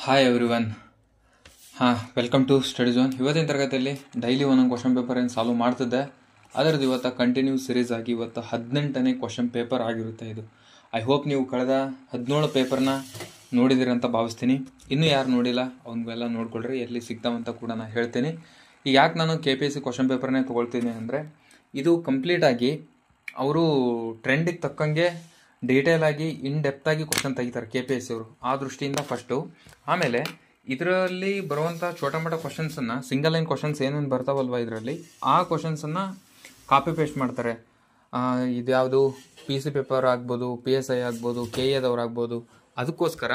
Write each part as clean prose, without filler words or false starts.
Hi everyone. Welcome to study zone. ಇವತ್ತಿನ ತರಗತಿಯಲ್ಲಿ daily ಒಂದೊಂದು ಕ್ವಶನ್ ಪೇಪರ್ ಏನು ಸಾಲ್ವ್ ಮಾಡ್ತಿದ್ದೆ. ಅದರದ್ದು ಇವತ್ತು ಕಂಟಿನ್ಯೂ ಸೀರೀಸ್ ಆಗಿ ಇವತ್ತು 18ನೇ ಕ್ವಶನ್ ಪೇಪರ್ ಆಗಿರುತ್ತೆ ಇದು. ಐ ಹೋಪ್ ನೀವು ಕಳೆದ 17 ಪೇಪರ್ನ ನೋಡಿದಿರಂತ ಭಾವಿಸ್ತೀನಿ. ಇನ್ನೂ ಯಾರು ನೋಡಿಲ್ಲ ಅವನಿಗೆಲ್ಲ ನೋಡ್ಕೊಳ್ರಿ, ಎಲ್ಲಿ ಸಿಗ್ತಾವಂತ ಕೂಡ ನಾನು ಹೇಳ್ತೀನಿ. ಈಗ ಯಾಕೆ ನಾನು KPSC ಕ್ವಶನ್ ಪೇಪರ್ನೇ ತೊಗೊಳ್ತೀನಿ ಅಂದರೆ, ಇದು ಕಂಪ್ಲೀಟಾಗಿ ಅವರು ಟ್ರೆಂಡಿಗೆ ತಕ್ಕಂಗೆ ಡೀಟೇಲ್ ಆಗಿ ಇನ್ ಡೆಪ್ತ್ ಆಗಿ ಕ್ವಶನ್ ತೆಗಿತಾರೆ KPSC ಅವರು. ಆ ದೃಷ್ಟಿಯಿಂದ ಫಸ್ಟು. ಆಮೇಲೆ ಇದರಲ್ಲಿ ಬರುವಂಥ ಛೋಟ ಮೋಟ ಕ್ವಶನ್ಸನ್ನು, ಸಿಂಗಲ್ ಲೈನ್ ಕ್ವಶನ್ಸ್ ಏನೇನು ಬರ್ತಾವಲ್ವ ಇದರಲ್ಲಿ, ಆ ಕ್ವಶನ್ಸನ್ನು ಕಾಪಿ ಪೇಸ್ಟ್ ಮಾಡ್ತಾರೆ. ಇದ್ಯಾವುದು PC ಪೇಪರ್ ಆಗ್ಬೋದು, PSI ಆಗ್ಬೋದು, KA ಆಗ್ಬೋದು. ಅದಕ್ಕೋಸ್ಕರ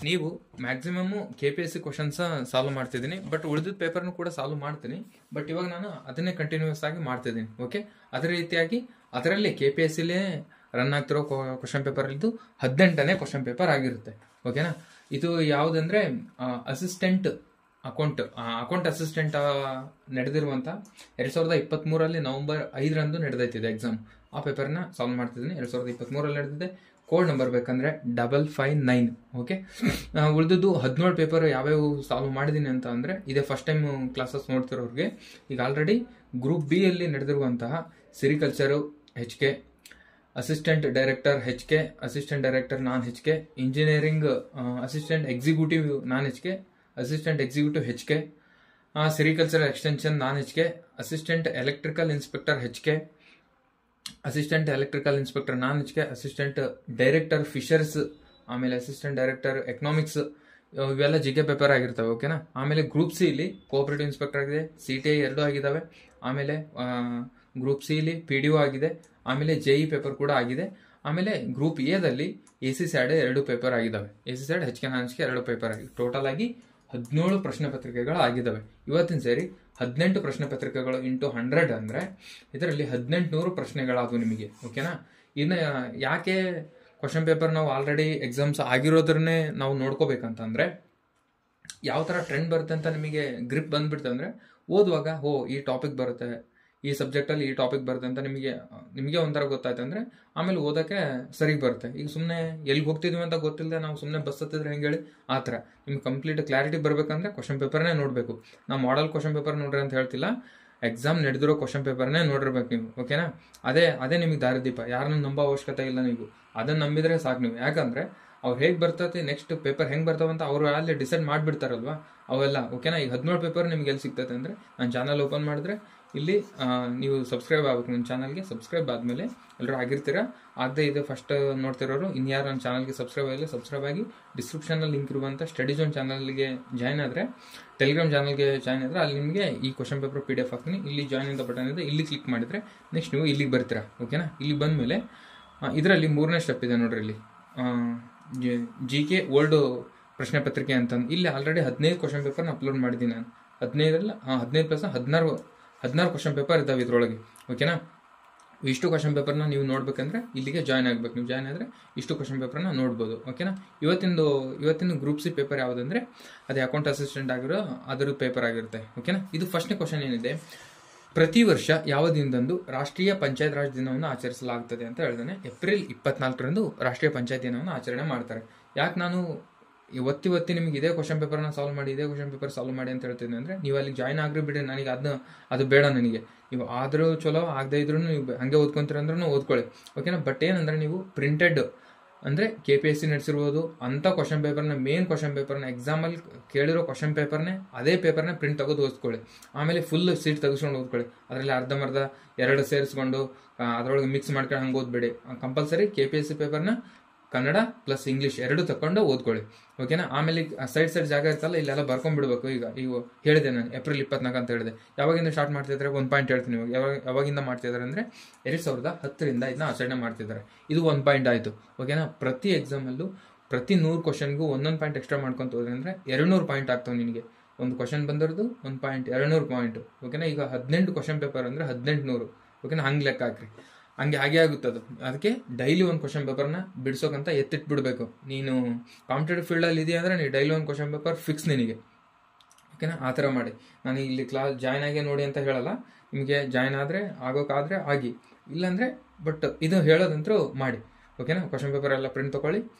ನೀವು ಮ್ಯಾಕ್ಸಿಮಮ್ಮು KPSC ಕ್ವಶನ್ಸ ಸಾಲ್ವ್ ಮಾಡ್ತಿದ್ದೀನಿ. ಬಟ್ ಉಳಿದಿದ್ದ ಪೇಪರ್ನು ಕೂಡ ಸಾಲ್ವ್ ಮಾಡ್ತೀನಿ. ಬಟ್ ಇವಾಗ ನಾನು ಅದನ್ನೇ ಕಂಟಿನ್ಯೂಸ್ ಆಗಿ ಮಾಡ್ತಿದ್ದೀನಿ. ಓಕೆ, ಅದೇ ರೀತಿಯಾಗಿ ಅದರಲ್ಲಿ KPSCಲೇ ರನ್ ಆಗ್ತಿರೋ ಕ್ವಶನ್ ಪೇಪರ್ ಇದು 18ನೇ ಕ್ವಶನ್ ಪೇಪರ್ ಆಗಿರುತ್ತೆ. ಓಕೆನಾ. ಇದು ಯಾವುದಂದ್ರೆ ಅಸಿಸ್ಟೆಂಟ್ ಅಕೌಂಟ್ ಅಸಿಸ್ಟೆಂಟ್ ನಡೆದಿರುವಂಥ 2023 ನವೆಂಬರ್ 5 ನಡೆದೈತಿದೆ ಎಕ್ಸಾಮ್. ಆ ಪೇಪರ್ನ ಸಾಲ್ವ್ ಮಾಡ್ತಿದ್ದೀನಿ. 2023 ನಡೆದಿದೆ. ಕೋಡ್ ನಂಬರ್ ಬೇಕಂದ್ರೆ 559. ಓಕೆ, ಉಳಿದಿದ್ದು 17 ಪೇಪರ್ ಯಾವ್ಯಾವ ಸಾಲ್ವ್ ಮಾಡಿದ್ದೀನಿ ಅಂತ ಅಂದರೆ, ಇದೇ ಫಸ್ಟ್ ಟೈಮ್ ಕ್ಲಾಸಸ್ ನೋಡ್ತಿರೋರಿಗೆ ಈಗ ಆಲ್ರೆಡಿ ಗ್ರೂಪ್ ಬಿ ಅಲ್ಲಿ ನಡೆದಿರುವಂತಹ sericulture HK, assistant director HK, assistant director non HK, engineering assistant executive non HK, assistant executive HK, sericulture extension non HK, assistant electrical inspector HK, assistant electrical inspector non HK, assistant director fisheries, ಆಮೇಲೆ assistant director economics. ಇವೆಲ್ಲ GK paper ಆಗಿರ್ತವೆ. ಓಕೆನಾ. ಆಮೇಲೆ group C ಇಲ್ಲಿ cooperative inspector ಆಗಿದೆ, CTI 2 ಆಗಿದ್ದಾವೆ. ಆಮೇಲೆ group C ಇಲ್ಲಿ PDO ಆಗಿದೆ. ಆಮೇಲೆ JE ಪೇಪರ್ ಕೂಡ ಆಗಿದೆ. ಆಮೇಲೆ ಗ್ರೂಪ್ ಎದಲ್ಲಿ AC SAD 2 ಪೇಪರ್ ಆಗಿದ್ದಾವೆ. AC SAD HK ನಾನ್ HK 2 ಪೇಪರ್ ಆಗಿದೆ. ಟೋಟಲ್ ಆಗಿ 17 ಪ್ರಶ್ನೆ ಪತ್ರಿಕೆಗಳು ಆಗಿದ್ದಾವೆ. ಇವತ್ತಿನ ಸೇರಿ 18 ಪ್ರಶ್ನೆ ಪತ್ರಿಕೆಗಳು ಇಂಟು 100 ಅಂದರೆ ಇದರಲ್ಲಿ 1800 ಪ್ರಶ್ನೆಗಳಾದವು ನಿಮಗೆ. ಓಕೆನಾ. ಇನ್ನು ಯಾಕೆ ಕ್ವಶನ್ ಪೇಪರ್ ನಾವು ಆಲ್ರೆಡಿ ಎಕ್ಸಾಮ್ಸ್ ಆಗಿರೋದ್ರನ್ನೇ ನಾವು ನೋಡ್ಕೋಬೇಕಂತಂದ್ರೆ, ಯಾವ ಥರ ಟ್ರೆಂಡ್ ಬರುತ್ತೆ ಅಂತ ನಿಮಗೆ ಗ್ರಿಪ್ ಬಂದ್ಬಿಡ್ತೆ ಅಂದರೆ, ಓದುವಾಗ ಈ ಟಾಪಿಕ್ ಬರುತ್ತೆ, ಈ ಸಬ್ಜೆಕ್ಟಲ್ಲಿ ಈ ಟಾಪಿಕ್ ಬರುತ್ತೆ ಅಂತ ನಿಮಗೆ ಒಂಥರ ಗೊತ್ತಾಯ್ತು ಅಂದರೆ ಆಮೇಲೆ ಓದೋಕ್ಕೆ ಸರಿಗೆ ಬರುತ್ತೆ. ಈಗ ಸುಮ್ಮನೆ ಎಲ್ಲಿಗೆ ಹೋಗ್ತಿದ್ವಿ ಅಂತ ಗೊತ್ತಿಲ್ಲದೆ ನಾವು ಸುಮ್ಮನೆ ಬಸ್ ಹತ್ತಿದ್ರೆ ಹೆಂಗೆ ಹೇಳಿ, ಆ ಥರ ನಿಮ್ಗೆ ಕಂಪ್ಲೀಟ್ ಕ್ಲಾರಿಟಿ ಬರಬೇಕಂದ್ರೆ ಕ್ವಶನ್ ಪೇಪರ್ನೇ ನೋಡಬೇಕು. ನಾವು ಮಾಡಲ್ ಕ್ವಶನ್ ಪೇಪರ್ ನೋಡ್ರಿ ಅಂತ ಹೇಳ್ತಿಲ್ಲ, ಎಕ್ಸಾಮ್ ನಡೆದಿರೋ ಕ್ವಶನ್ ಪೇಪರ್ನೇ ನೋಡಿರ್ಬೇಕು ನೀವು. ಓಕೆನಾ. ಅದೇ ನಿಮಗೆ ದಾರಿದೀಪ. ಯಾರನ್ನ ನಂಬೋ ಅವಶ್ಯಕತೆ ಇಲ್ಲ. ನೀವು ಅದನ್ನು ನಂಬಿದ್ರೆ ಸಾಕು ನೀವು. ಯಾಕಂದರೆ ಅವ್ರು ಹೇಗೆ ಬರ್ತೈತೆ, ನೆಕ್ಸ್ಟ್ ಪೇಪರ್ ಹೆಂಗೆ ಬರ್ತಾವಂತ ಅವರು ಅಲ್ಲಿ ಡಿಸೈಡ್ ಮಾಡಿಬಿಡ್ತಾರಲ್ವ ಅವೆಲ್ಲ. ಓಕೆನಾ. ಈಗ 17 ಪೇಪರ್ ನಿಮ್ಗೆ ಎಲ್ಲಿ ಸಿಗ್ತೈತೆ ಅಂದರೆ, ನಾನು ಚಾನಲ್ ಓಪನ್ ಮಾಡಿದ್ರೆ ಇಲ್ಲಿ ನೀವು ಸಬ್ಸ್ಕ್ರೈಬ್ ಆಗಬೇಕು. ನನ್ನ ಚಾನಲ್ಗೆ ಸಬ್ಸ್ಕ್ರೈಬ್ ಆದಮೇಲೆ ಎಲ್ಲರೂ ಆಗಿರ್ತೀರಾ. ಆಗದೆ ಇದೆ ಫಸ್ಟ್ ನೋಡ್ತಿರೋರು, ಇನ್ಯಾರು ನನ್ನ ಚಾನಲ್ಗೆ ಸಬ್ಸ್ಕ್ರೈಬ್ ಆಗಿ ಡಿಸ್ಕ್ರಿಪ್ಷನಲ್ಲಿ ಲಿಂಕ್ ಇರುವಂಥ ಸ್ಟಡಿ ಝೋನ್ ಚಾನಲ್ಗೆ ಜಾಯ್ನ್ ಆದರೆ, ಟೆಲಿಗ್ರಾಮ್ ಚಾನಲ್ಗೆ ಜಾಯ್ನ್ ಆದರೆ ಅಲ್ಲಿ ನಿಮಗೆ ಈ ಕ್ವಶನ್ ಪೇಪರ್ PDF ಹಾಕ್ತೀನಿ. ಇಲ್ಲಿ ಜಾಯ್ನ್ ಅಂತ ಬಟನ್ ಇದೆ, ಇಲ್ಲಿ ಕ್ಲಿಕ್ ಮಾಡಿದರೆ ನೆಕ್ಸ್ಟ್ ನೀವು ಇಲ್ಲಿಗೆ ಬರ್ತೀರಾ. ಓಕೆನಾ. ಇಲ್ಲಿ ಬಂದಮೇಲೆ ಇದರಲ್ಲಿ 3ನೇ ಸ್ಟೆಪ್ ಇದೆ ನೋಡ್ರಿ. ಇಲ್ಲಿ GK ಓಲ್ಡ್ ಪ್ರಶ್ನೆ ಪತ್ರಿಕೆ ಅಂತಂದು ಇಲ್ಲಿ ಆಲ್ರೆಡಿ 15 ಕ್ವಶನ್ ಪೇಪರ್ನ ಅಪ್ಲೋಡ್ ಮಾಡಿದ್ದೀನಿ ನಾನು. 15 ಪ್ಲಸ್ 16 ಕ್ವಶನ್ ಪೇಪರ್ ಇದ್ದಾವೆ ಇದರೊಳಗೆ. ಓಕೆನಾ. ಇಷ್ಟು ಕ್ವಶನ್ ಪೇಪರ್ನ ನೀವು ನೋಡ್ಬೇಕಂದ್ರೆ ಇಲ್ಲಿಗೆ ಜಾಯ್ನ್ ಆಗಬೇಕು. ನೀವು ಜಾಯ್ನ್ ಆದರೆ ಇಷ್ಟು ಕ್ವಶನ್ ಪೇಪರ್ನ ನೋಡ್ಬೋದು. ಓಕೆನಾ. ಇವತ್ತಿನ ಗ್ರೂಪ್ ಸಿ ಪೇಪರ್ ಯಾವುದಂದ್ರೆ, ಅದೇ ಅಕೌಂಟ್ ಅಸಿಸ್ಟೆಂಟ್ ಆಗಿರೋ ಅದರ ಪೇಪರ್ ಆಗಿರುತ್ತೆ. ಓಕೆನಾ. ಇದು ಫಸ್ಟ್ನೇ ಕ್ವಶನ್ ಏನಿದೆ, ಪ್ರತಿ ವರ್ಷ ಯಾವ ದಿನದಂದು ರಾಷ್ಟ್ರೀಯ ಪಂಚಾಯತ್ ರಾಜ್ ದಿನವನ್ನು ಆಚರಿಸಲಾಗುತ್ತದೆ ಅಂತ ಹೇಳಿದಾನೆ. ಏಪ್ರಿಲ್ 24 ರಾಷ್ಟ್ರೀಯ ಪಂಚಾಯತ್ ದಿನವನ್ನು ಆಚರಣೆ ಮಾಡ್ತಾರೆ. ಯಾಕೆ ನಾನು ಇವತ್ತಿ ನಿಮಗೆ ಇದೇ ಕ್ವಶನ್ ಪೇಪರ್ನ ಸಾಲ್ವ್ ಮಾಡಿ ಅಂತ ಹೇಳ್ತಿದ್ದೆ ಅಂದರೆ, ನೀವು ಅಲ್ಲಿ ಜಾಯ್ನ್ ಆಗ್ರಿ ಬಿಡಿ, ನನಗೆ ಅದು ಬೇಡ. ನನಗೆ ನೀವು ಆದರೂ ಚಲೋ, ಆಗದೆ ಇದ್ರೂ ನೀವು ಹಂಗೆ ಓದ್ಕೊಂತೀರ ಅಂದ್ರೂ ಓದ್ಕೊಳ್ಳಿ. ಓಕೆನಾ. ಬಟ್ ಏನಂದ್ರೆ, ನೀವು ಪ್ರಿಂಟೆಡ್ ಅಂದರೆ KPSC ನಡೆಸಿರ್ಬೋದು ಅಂಥ ಕ್ವಶನ್ ಪೇಪರ್ನ, ಮೇನ್ ಕ್ವಶನ್ ಪೇಪರ್ನ, ಎಕ್ಸಾಮಲ್ಲಿ ಕೇಳಿರೋ ಕ್ವಶನ್ ಪೇಪರ್ನೇ ಅದೇ ಪೇಪರ್ನ ಪ್ರಿಂಟ್ ತೆಗೆದು ಓದ್ಕೊಳ್ಳಿ. ಆಮೇಲೆ ಫುಲ್ ಸೀಟ್ ತೆಗೆಸ್ಕೊಂಡು ಓದ್ಕೊಳ್ಳಿ. ಅದರಲ್ಲಿ ಅರ್ಧಂಬರ್ಧ 2 ಸೇರಿಸ್ಕೊಂಡು ಅದರೊಳಗೆ ಮಿಕ್ಸ್ ಮಾಡ್ಕೊಂಡು ಹಂಗೆ ಓದ್ಬೇಡಿ. ಕಂಪಲ್ಸರಿ KPSC ಪೇಪರ್ನ ಕನ್ನಡ ಪ್ಲಸ್ ಇಂಗ್ಲೀಷ್ 2 ತಗೊಂಡು ಓದ್ಕೊಳ್ಳಿ. ಓಕೆನಾ. ಆಮೇಲೆ ಸೈಡ್ ಜಾಗ ಇರ್ತಲ್ಲ, ಇಲ್ಲೆಲ್ಲ ಬರ್ಕೊಂಡ್ಬಿಡ್ಬೇಕು. ಈಗ ಹೇಳಿದೆ ನಾನು ಏಪ್ರಿಲ್ 24 ಅಂತ ಹೇಳಿದೆ. ಯಾವಾಗಿಂದ ಸ್ಟಾರ್ಟ್ ಮಾಡ್ತಿದ್ದಾರೆ 1 ಪಾಯಿಂಟ್ ಹೇಳ್ತೀನಿ. ಯಾವಾಗಿಂದ ಮಾಡ್ತಿದ್ದಾರೆ ಅಂದರೆ 2010 ಇದನ್ನ ಆಚರಣೆ ಮಾಡ್ತಿದ್ದಾರೆ. ಇದು 1 ಪಾಯಿಂಟ್ ಆಯಿತು. ಓಕೆನಾ. ಪ್ರತಿ ಎಕ್ಸಾಮಲ್ಲೂ ಪ್ರತಿ 100 ಕ್ವಶನ್ಗೂ 1 ಪಾಯಿಂಟ್ ಎಕ್ಸ್ಟ್ರಾ ಮಾಡ್ಕೊಂತ ಹೋದ್ರೆ ಅಂದರೆ 200 ಪಾಯಿಂಟ್ ಆಗ್ತಾವೆ ನಿನಗೆ. ಒಂದು ಕ್ವಶನ್ ಬಂದಿರೋದು 1 ಪಾಯಿಂಟ್ 200 ಪಾಯಿಂಟ್. ಓಕೆನಾ. ಈಗ 18 ಕ್ವಶನ್ ಪೇಪರ್ ಅಂದರೆ 1800. ಓಕೆನಾ. ಹಂಗೆ ಲೆಕ್ಕ ಹಾಕ್ರಿ. ಹಾಗೆ ಆಗುತ್ತದು. ಅದಕ್ಕೆ ಡೈಲಿ ಒಂದು ಕ್ವಶನ್ ಪೇಪರ್ನ ಬಿಡಿಸೋಕಂತ ಎತ್ತಿಟ್ಬಿಡ್ಬೇಕು. ನೀನು ಕಾಂಪಿಟೇಟಿವ್ ಫೀಲ್ಡಲ್ಲಿ ಇದೆಯಾ ಅಂದರೆ ನೀವು ಡೈಲಿ ಒಂದು ಕ್ವಶನ್ ಪೇಪರ್ ಫಿಕ್ಸ್ ನಿನಗೆ. ಓಕೆನಾ. ಆ ಥರ ಮಾಡಿ. ನಾನು ಇಲ್ಲಿ ಕ್ಲಾಸ್ ಜಾಯ್ನ್ ಆಗಿ ನೋಡಿ ಅಂತ ಹೇಳಲ್ಲ. ನಿಮಗೆ ಜಾಯ್ನ್ ಆದರೆ ಆಗೋಕ್ಕಾದರೆ ಆಗಿ, ಇಲ್ಲಾಂದರೆ ಬಟ್ ಇದು ಹೇಳೋದಂತರೂ ಮಾಡಿ. ಓಕೆನಾ. ಕ್ವಶನ್ ಪೇಪರ್ ಎಲ್ಲ ಪ್ರಿಂಟ್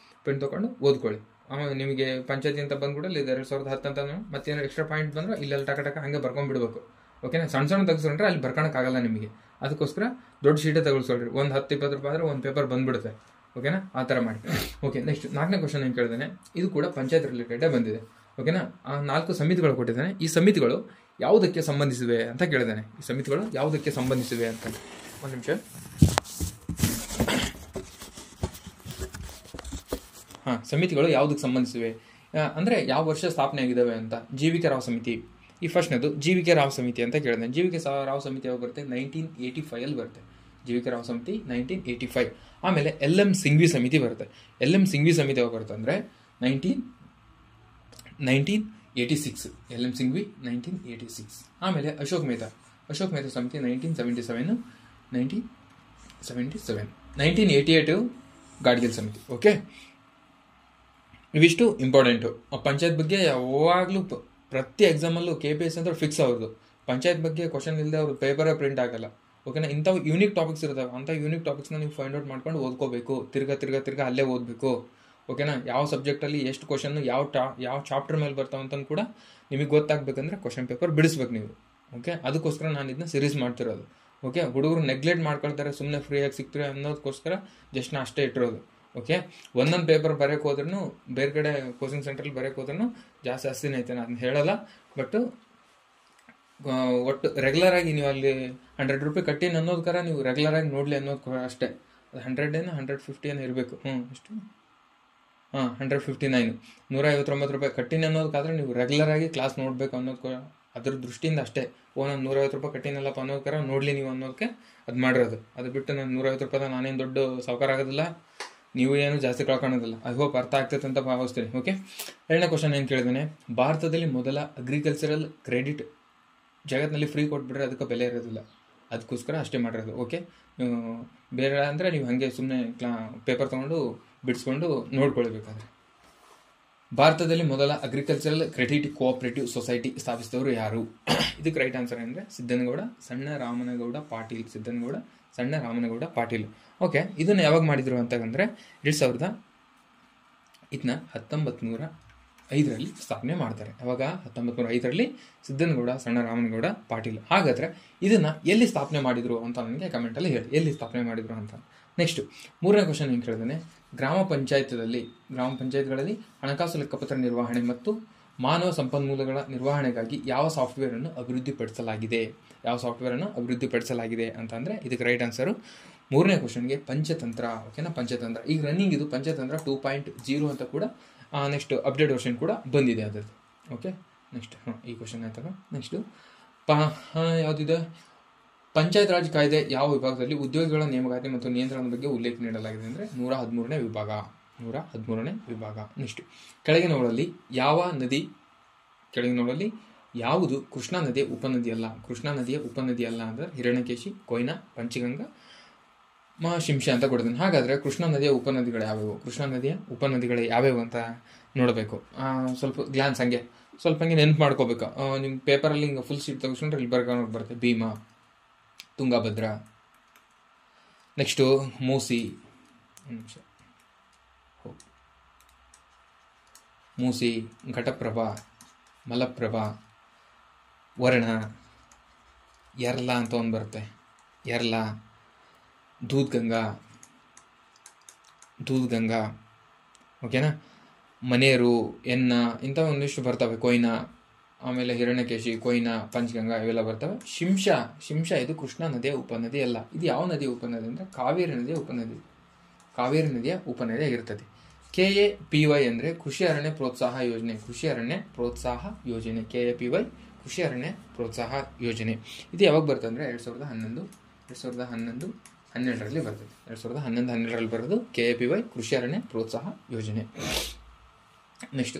ತೊಗೊಂಡು ಓದ್ಕೊಳ್ಳಿ. ಆಮೇಲೆ ನಿಮಗೆ ಪಂಚಾಯತಿ ಅಂತ ಬಂದ್ಬಿಡಲ್ಲ ಇದು 2010 ಅಂತ ಮತ್ತೇನೋ ಎಕ್ಸ್ಟ್ರಾ ಪಾಯಿಂಟ್ ಬಂದ್ರೆ ಇಲ್ಲೆಲ್ಲ ಟಕ ಟಕ ಹಂಗೆ ಬರ್ಕೊಂಡ್ಬಿಡ್ಬೇಕು. ಓಕೆನಾ? ಸಣ್ಣ ಸಣ್ಣ ತೆಗೆಸ್ಕೊಂಡ್ರೆ ಅಲ್ಲಿ ಬರ್ಕೊಳಕ್ಕಾಗಲ್ಲ ನಿಮಗೆ. ಅದಕ್ಕೋಸ್ಕರ ದೊಡ್ಡ ಶೀಟೇ ತೆಗೆಸ್ಕೊಳ್ರಿ. ಒಂದು 10-20 ರೂಪಾಯಿ ಆದರೆ ಒಂದು ಪೇಪರ್ ಬಂದ್ಬಿಡುತ್ತೆ. ಓಕೆನಾ? ಆ ಥರ ಮಾಡಿ. ಓಕೆ, ನೆಕ್ಸ್ಟ್ 4ನೇ ಕ್ವಶನ್ ಏನು ಕೇಳಿದಾನೆ, ಇದು ಕೂಡ ಪಂಚಾಯತ್ ರಿಲೇಟೆಡೇ ಬಂದಿದೆ. ಓಕೆನಾ? ಆ 4 ಸಮಿತಿಗಳು ಕೊಟ್ಟಿದ್ದಾನೆ. ಈ ಸಮಿತಿಗಳು ಯಾವುದಕ್ಕೆ ಸಂಬಂಧಿಸಿವೆ ಅಂತ ಕೇಳಿದ್ದಾನೆ. ಈ ಸಮಿತಿಗಳು ಯಾವುದಕ್ಕೆ ಸಂಬಂಧಿಸಿವೆ ಅಂತ. ಒಂದು ನಿಮಿಷ. ಸಮಿತಿಗಳು ಯಾವುದಕ್ಕೆ ಸಂಬಂಧಿಸಿವೆ ಅಂದರೆ ಯಾವ ವರ್ಷ ಸ್ಥಾಪನೆ ಆಗಿದ್ದಾವೆ ಅಂತ. ಜಿ.ವಿ.ಕೆ. ರಾವ್ ಸಮಿತಿ ಈ ಫಸ್ಟ್ನೇದು. ಜಿ.ವಿ.ಕೆ. ರಾವ್ ಸಮಿತಿ ಅಂತ ಕೇಳಿದೆ. ಜಿ.ವಿ.ಕೆ. ರಾವ್ ಸಮಿತಿ ಯಾವಾಗ ಬರುತ್ತೆ? 1985 ಬರುತ್ತೆ. ಜಿ.ವಿ.ಕೆ. ರಾವ್ ಸಮಿತಿ 1985. ಆಮೇಲೆ ಎಲ್.ಎಂ. ಸಿಂಘ್ವಿ ಸಮಿತಿ ಬರುತ್ತೆ. ಎಲ್.ಎಂ. ಸಿಂಘ್ವಿ ಸಮಿತಿ ಯಾವಾಗ ಬರುತ್ತೆ ಅಂದರೆ 1986. ಎಲ್.ಎಂ. ಸಿಂಘ್ವಿ 1986. ಆಮೇಲೆ ಅಶೋಕ್ ಮೆಹ್ತಾ ಸಮಿತಿ 1977. 1988 ಗಾಡ್ಗಿಲ್ ಸಮಿತಿ. ಓಕೆ, ಇವಿಷ್ಟು ಇಂಪಾರ್ಟೆಂಟು. ಪಂಚಾಯತ್ ಬಗ್ಗೆ ಯಾವಾಗಲೂ ಪ್ರತಿ ಎಕ್ಸಾಮಲ್ಲೂ KPS ಅಂತ ಫಿಕ್ಸ್ ಅವ್ರದ್ದು. ಪಂಚಾಯತ್ ಬಗ್ಗೆ ಕ್ವಶನ್ ಇಲ್ಲದೆ ಅವ್ರು ಪೇಪರೇ ಪ್ರಿಂಟ್ ಆಗಲ್ಲ. ಓಕೆನಾ? ಇಂಥವು ಯೂನಿಕ್ ಟಾಪಿಕ್ಸ್ ಇರ್ತವೆ. ಅಂಥ ಯೂನಿಕ್ ಟಾಪಿಕ್ಸ್ನ ನೀವು ಫೈಂಡ್ ಔಟ್ ಮಾಡ್ಕೊಂಡು ಓದ್ಕೋಬೇಕು. ತಿರ್ಗಾ ಅಲ್ಲೇ ಓದಬೇಕು. ಓಕೆನಾ? ಯಾವ ಸಬ್ಜೆಕ್ಟಲ್ಲಿ ಎಷ್ಟು ಕ್ವಶನ್ನು ಯಾವ ಚಾಪ್ಟರ್ ಮೇಲೆ ಬರ್ತಾವಂತ ಕೂಡ ನಿಮಗೆ ಗೊತ್ತಾಗಬೇಕಂದ್ರೆ ಕ್ವಶನ್ ಪೇಪರ್ ಬಿಡಿಸ್ಬೇಕು ನೀವು. ಓಕೆ, ಅದಕ್ಕೋಸ್ಕರ ನಾನು ಇದನ್ನ ಸೀರೀಸ್ ಮಾಡ್ತಿರೋದು. ಓಕೆ, ಹುಡುಗರು ನೆಗ್ಲೆಕ್ಟ್ ಮಾಡ್ಕೊಳ್ತಾರೆ, ಸುಮ್ಮನೆ ಫ್ರೀಯಾಗಿ ಸಿಗ್ತಾರೆ ಅನ್ನೋದಕ್ಕೋಸ್ಕರ ಜಸ್ಟ್ ನಾ ಅಷ್ಟೇ ಇಟ್ಟಿರೋದು. ಓಕೆ, ಒಂದೊಂದು ಪೇಪರ್ ಬರೋಕ್ಕೆ ಹೋದ್ರೂ ಬೇರೆ ಕಡೆ ಕೋಚಿಂಗ್ ಸೆಂಟ್ರಲ್ಲಿ ಬರೋಕ್ಕೆ ಹೋದ್ರೂ ಜಾಸ್ತಿನೇ ಐತೆ. ನಾನು ಹೇಳಲ್ಲ, ಬಟ್ ಒಟ್ಟು ರೆಗ್ಯುಲರಾಗಿ ನೀವು ಅಲ್ಲಿ 100 ರೂಪಾಯಿ ಕಟ್ಟಿನ ಅನ್ನೋದಕ್ಕಾರ ನೀವು ರೆಗ್ಯುಲರಾಗಿ ನೋಡಲಿ ಅನ್ನೋದು ಅಷ್ಟೇ. ಅದು 150 ಇರಬೇಕು. ಎಷ್ಟು? 159 159 ರೂಪಾಯಿ ಕಟ್ಟಿನ ಅನ್ನೋದಕ್ಕಾದ್ರೆ ನೀವು ರೆಗ್ಯುಲರಾಗಿ ಕ್ಲಾಸ್ ನೋಡಬೇಕು ಅನ್ನೋದಕ್ಕೆ, ಅದ್ರ ದೃಷ್ಟಿಯಿಂದ ಅಷ್ಟೇ. ನಾನು 150 ರೂಪಾಯಿ ಕಟ್ಟಿನಲ್ಲಪ್ಪ ಅನ್ನೋದಕ್ಕಾರ ನೋಡಲಿ ನೀವು ಅನ್ನೋದಕ್ಕೆ ಅದು ಮಾಡಿರೋದು. ಅದು ಬಿಟ್ಟು ನಾನು 150 ರೂಪಾಯಿ ನಾನೇನು ದೊಡ್ಡ ಸಾವುಕಾರ ಆಗೋದಿಲ್ಲ, ನೀವು ಏನು ಜಾಸ್ತಿ ಕಳ್ಕೊಳೋದಿಲ್ಲ. ಅದು ಹೋಗಿ ಅರ್ಥ ಆಗ್ತೈತೆ ಅಂತ ಭಾವಿಸ್ತೀನಿ. ಓಕೆ, 2ನೇ ಕ್ವಶನ್ ಏನು ಕೇಳಿದ್ದೇನೆ, ಭಾರತದಲ್ಲಿ ಮೊದಲ ಅಗ್ರಿಕಲ್ಚರಲ್ ಕ್ರೆಡಿಟ್ ಜಗತ್ತಿನಲ್ಲಿ ಫ್ರೀ ಕೊಟ್ಬಿಟ್ರೆ ಅದಕ್ಕೆ ಬೆಲೆ ಇರೋದಿಲ್ಲ. ಅದಕ್ಕೋಸ್ಕರ ಅಷ್ಟೇ ಮಾಡಿರೋದು. ಓಕೆ, ಬೇರೆ ಅಂದರೆ ನೀವು ಹಾಗೆ ಸುಮ್ಮನೆ ಪೇಪರ್ ತೊಗೊಂಡು ಬಿಡಿಸ್ಕೊಂಡು ನೋಡ್ಕೊಳ್ಬೇಕಾದ್ರೆ. ಭಾರತದಲ್ಲಿ ಮೊದಲ ಅಗ್ರಿಕಲ್ಚರಲ್ ಕ್ರೆಡಿಟ್ ಕೋಆಪರೇಟಿವ್ ಸೊಸೈಟಿ ಸ್ಥಾಪಿಸಿದವರು ಯಾರು? ಇದಕ್ಕೆ ರೈಟ್ ಆನ್ಸರ್ ಅಂದರೆ ಸಿದ್ದನಗೌಡ ಸಣ್ಣ ರಾಮನಗೌಡ ಪಾಟೀಲ್. ಓಕೆ, ಇದನ್ನು ಯಾವಾಗ ಮಾಡಿದ್ರು ಅಂತಂದರೆ 1905ರಲ್ಲಿ ಸ್ಥಾಪನೆ ಮಾಡ್ತಾರೆ. ಯಾವಾಗ? 1905ರಲ್ಲಿ ಸಿದ್ದನಗೌಡ ಸಣ್ಣ ರಾಮನಗೌಡ ಪಾಟೀಲ್. ಹಾಗಾದರೆ ಇದನ್ನು ಎಲ್ಲಿ ಸ್ಥಾಪನೆ ಮಾಡಿದರು ಅಂತ ನನಗೆ ಕಮೆಂಟಲ್ಲಿ ಹೇಳಿ, ಎಲ್ಲಿ ಸ್ಥಾಪನೆ ಮಾಡಿದರು ಅಂತ. ನೆಕ್ಸ್ಟ್ 3ನೇ ಕ್ವಶನ್ ಏನು ಕೇಳಿದಾನೆ, ಗ್ರಾಮ ಪಂಚಾಯತ್ಗಳಲ್ಲಿ ಹಣಕಾಸು ಲೆಕ್ಕಪತ್ರ ನಿರ್ವಹಣೆ ಮತ್ತು ಮಾನವ ಸಂಪನ್ಮೂಲಗಳ ನಿರ್ವಹಣೆಗಾಗಿ ಯಾವ ಸಾಫ್ಟ್ವೇರನ್ನು ಅಭಿವೃದ್ಧಿಪಡಿಸಲಾಗಿದೆ ಅಂತಂದರೆ ಇದಕ್ಕೆ ರೈಟ್ ಆನ್ಸರು 3ನೇ ಕ್ವಶನ್ಗೆ ಪಂಚತಂತ್ರ. ಓಕೆನಾ? ಪಂಚತಂತ್ರ ಈಗ ರನ್ನಿಂಗ್ ಇದು. ಪಂಚತಂತ್ರ 2.0 ಅಂತ ಕೂಡ ನೆಕ್ಸ್ಟ್ ಅಪ್ಡೇಟ್ ವರ್ಷನ್ ಕೂಡ ಬಂದಿದೆ ಅದರದ್ದು. ಓಕೆ, ನೆಕ್ಸ್ಟ್ ಈ ಕ್ವಶನ್ ಆಯ್ತಲ್ಲ. ನೆಕ್ಸ್ಟು ಯಾವುದಿದೆ, ಪಂಚಾಯತ್ ರಾಜ್ ಕಾಯ್ದೆ ಯಾವ ವಿಭಾಗದಲ್ಲಿ ಉದ್ಯೋಗಿಗಳ ನೇಮಕಾತಿ ಮತ್ತು ನಿಯಂತ್ರಣದ ಬಗ್ಗೆ ಉಲ್ಲೇಖ ನೀಡಲಾಗಿದೆ ಅಂದರೆ 113ನೇ ವಿಭಾಗ. ನೆಕ್ಸ್ಟ್ ಕೆಳಗಿನವುಗಳಲ್ಲಿ ಯಾವುದು ಕೃಷ್ಣಾ ನದಿಯ ಉಪನದಿ ಅಲ್ಲ ಅಂದರೆ ಹಿರಣ್ಯಕೇಶಿ, ಕೊಯ್ನಾ, ಪಂಚಗಂಗಾ, ಶಿಂಷಾ ಅಂತ ಕೊಡ್ತೀನಿ. ಹಾಗಾದರೆ ಕೃಷ್ಣಾ ನದಿಯ ಉಪನದಿಗಳು ಯಾವ್ಯಾವು ಅಂತ ನೋಡಬೇಕು. ಸ್ವಲ್ಪ ಗ್ಲಾನ್ಸ್ ಹಂಗೆ ನೆನ್ಪು ಮಾಡ್ಕೋಬೇಕು. ನಿಮ್ಮ ಪೇಪರಲ್ಲಿ ಹಿಂಗೆ ಫುಲ್ ಶೀಟ್ ತೆಗೆಸ್ಕೊಂಡ್ರೆ ಇಲ್ಲಿ ಬರುತ್ತೆ ಭೀಮಾ, ತುಂಗಭದ್ರಾ, ನೆಕ್ಸ್ಟು ಮೂಸಿ, ಘಟಪ್ರಭಾ, ಮಲಪ್ರಭಾ, ವರ್ಣ, ಯರ್ಲಾ ಅಂತ ಒಂದು ಬರುತ್ತೆ, ದೂದ್ಗಂಗಾ. ಓಕೆನಾ? ಮನೇರು, ಎನ್ನ ಇಂಥ ಒಂದಿಷ್ಟು ಬರ್ತವೆ. ಕೊಯ್ನಾ, ಆಮೇಲೆ ಹಿರಣ್ಯಕೇಶಿ, ಕೊಯ್ನಾ, ಪಂಚಗಂಗಾ ಇವೆಲ್ಲ ಬರ್ತವೆ. ಶಿಂಷಾ ಇದು ಕೃಷ್ಣಾ ನದಿಯ ಉಪನದಿ ಅಲ್ಲ. ಇದು ಯಾವ ನದಿಯ ಉಪನದಿ ಅಂದರೆ ಕಾವೇರಿ ನದಿಯ ಉಪನದಿ ಆಗಿರ್ತದೆ. KAPY ಅಂದರೆ ಕೃಷಿ ಅರಣ್ಯ ಪ್ರೋತ್ಸಾಹ ಯೋಜನೆ. KAPY ಕೃಷಿ ಅರಣ್ಯ ಪ್ರೋತ್ಸಾಹ ಯೋಜನೆ. ಇದು ಯಾವಾಗ ಬರ್ತದೆ ಅಂದರೆ 2012ರಲ್ಲಿ ಬರ್ತದೆ. 2012ರಲ್ಲಿ ಬರೋದು KAPY ಕೃಷಿ ಅರಣ್ಯ ಪ್ರೋತ್ಸಾಹ ಯೋಜನೆ. ನೆಕ್ಸ್ಟ್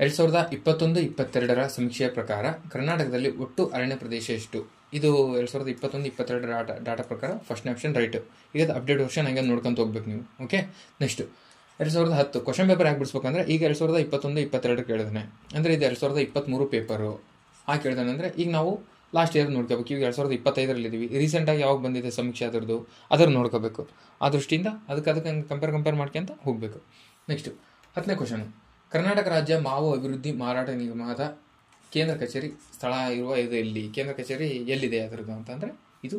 2021-22ರ ಸಮೀಕ್ಷೆಯ ಪ್ರಕಾರ ಕರ್ನಾಟಕದಲ್ಲಿ ಒಟ್ಟು ಅರಣ್ಯ ಪ್ರದೇಶ ಎಷ್ಟು? ಇದು 2021-22 ಡಾಟಾ ಪ್ರಕಾರ ಫಸ್ಟ್ ಆಪ್ಷನ್ ರೈಟ್. ಈಗ ಅಪ್ಡೇಟ್ ವರ್ಷನ್ ಹಂಗೆ ನೋಡ್ಕೊಂತ ಹೋಗ್ಬೇಕು ನೀವು. ಓಕೆ, ನೆಕ್ಸ್ಟ್ 2010 ಕ್ವಶನ್ ಪೇಪರ್ ಯಾಕೆ ಬಿಡಿಸ್ಬೇಕಂದ್ರೆ ಈಗ 2021-22 ಕೇಳಿದಾನೆ ಅಂದರೆ ಇದು 2023 ಪೇಪರು. ಕೇಳಿದಾನೆ ಅಂದರೆ ಈಗ ನಾವು ಲಾಸ್ಟ್ ಇಯರ್ ನೋಡ್ಕೋಬೇಕು. ಈಗ 2025ರಲ್ಲಿದ್ದೀವಿ. ರೀಸೆಂಟಾಗಿ ಯಾವಾಗ ಬಂದಿದೆ ಸಮೀಕ್ಷೆ ಅದರ ನೋಡ್ಕೋಬೇಕು. ಆ ದೃಷ್ಟಿಯಿಂದ ಅದಕ್ಕೆ ಕಂಪೇರ್ ಮಾಡ್ಕೊಂತ ಹೋಗಬೇಕು. ನೆಕ್ಸ್ಟ್ 10ನೇ ಕ್ವಶನ್, ಕರ್ನಾಟಕ ರಾಜ್ಯ ಮಾವು ಅಭಿವೃದ್ಧಿ ಮಾರಾಟ ನಿಗಮದ ಕೇಂದ್ರ ಕಚೇರಿ ಸ್ಥಳ ಇರುವ ಇದು ಎಲ್ಲಿ? ಕೇಂದ್ರ ಕಚೇರಿ ಎಲ್ಲಿದೆ ಅದರದ್ದು ಅಂತಂದರೆ ಇದು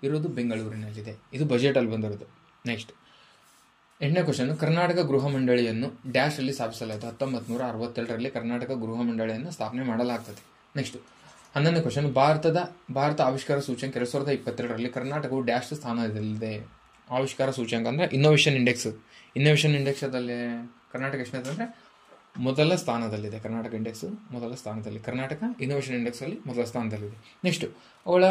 ಇರೋದು ಬೆಂಗಳೂರಿನಲ್ಲಿದೆ. ಇದು ಬಜೆಟಲ್ಲಿ ಬಂದಿರೋದು. ನೆಕ್ಸ್ಟ್ 8ನೇ ಕ್ವಶನ್, ಕರ್ನಾಟಕ ಗೃಹ ಮಂಡಳಿಯನ್ನು ಡ್ಯಾಶ್ ಅಲ್ಲಿ ಸ್ಥಾಪಿಸಲಾಯಿತು. 1962ರಲ್ಲಿ ಕರ್ನಾಟಕ ಗೃಹ ಮಂಡಳಿಯನ್ನು ಸ್ಥಾಪನೆ ಮಾಡಲಾಗ್ತದೆ. ನೆಕ್ಸ್ಟ್ 11ನೇ ಕ್ವಶನ್, ಭಾರತ ಆವಿಷ್ಕಾರ ಸೂಚ್ಯಂಕ 2022ರಲ್ಲಿ ಕರ್ನಾಟಕವು ಡ್ಯಾಶ್ ಸ್ಥಾನದಲ್ಲಿದೆ. ಆವಿಷ್ಕಾರ ಸೂಚ್ಯಂಕ ಅಂದರೆ ಇನ್ನೋವೇಷನ್ ಇಂಡೆಕ್ಸದಲ್ಲಿ ಕರ್ನಾಟಕ ಎಷ್ಟನೇದು ಅಂದರೆ ಮೊದಲ ಸ್ಥಾನದಲ್ಲಿದೆ. ಕರ್ನಾಟಕ ಇಂಡೆಕ್ಸ್ ಮೊದಲ ಸ್ಥಾನದಲ್ಲಿ, ಕರ್ನಾಟಕ ಇನ್ನೋವೇಷನ್ ಇಂಡೆಕ್ಸಲ್ಲಿ ಮೊದಲ ಸ್ಥಾನದಲ್ಲಿದೆ. ನೆಕ್ಸ್ಟ್ ಅವಳ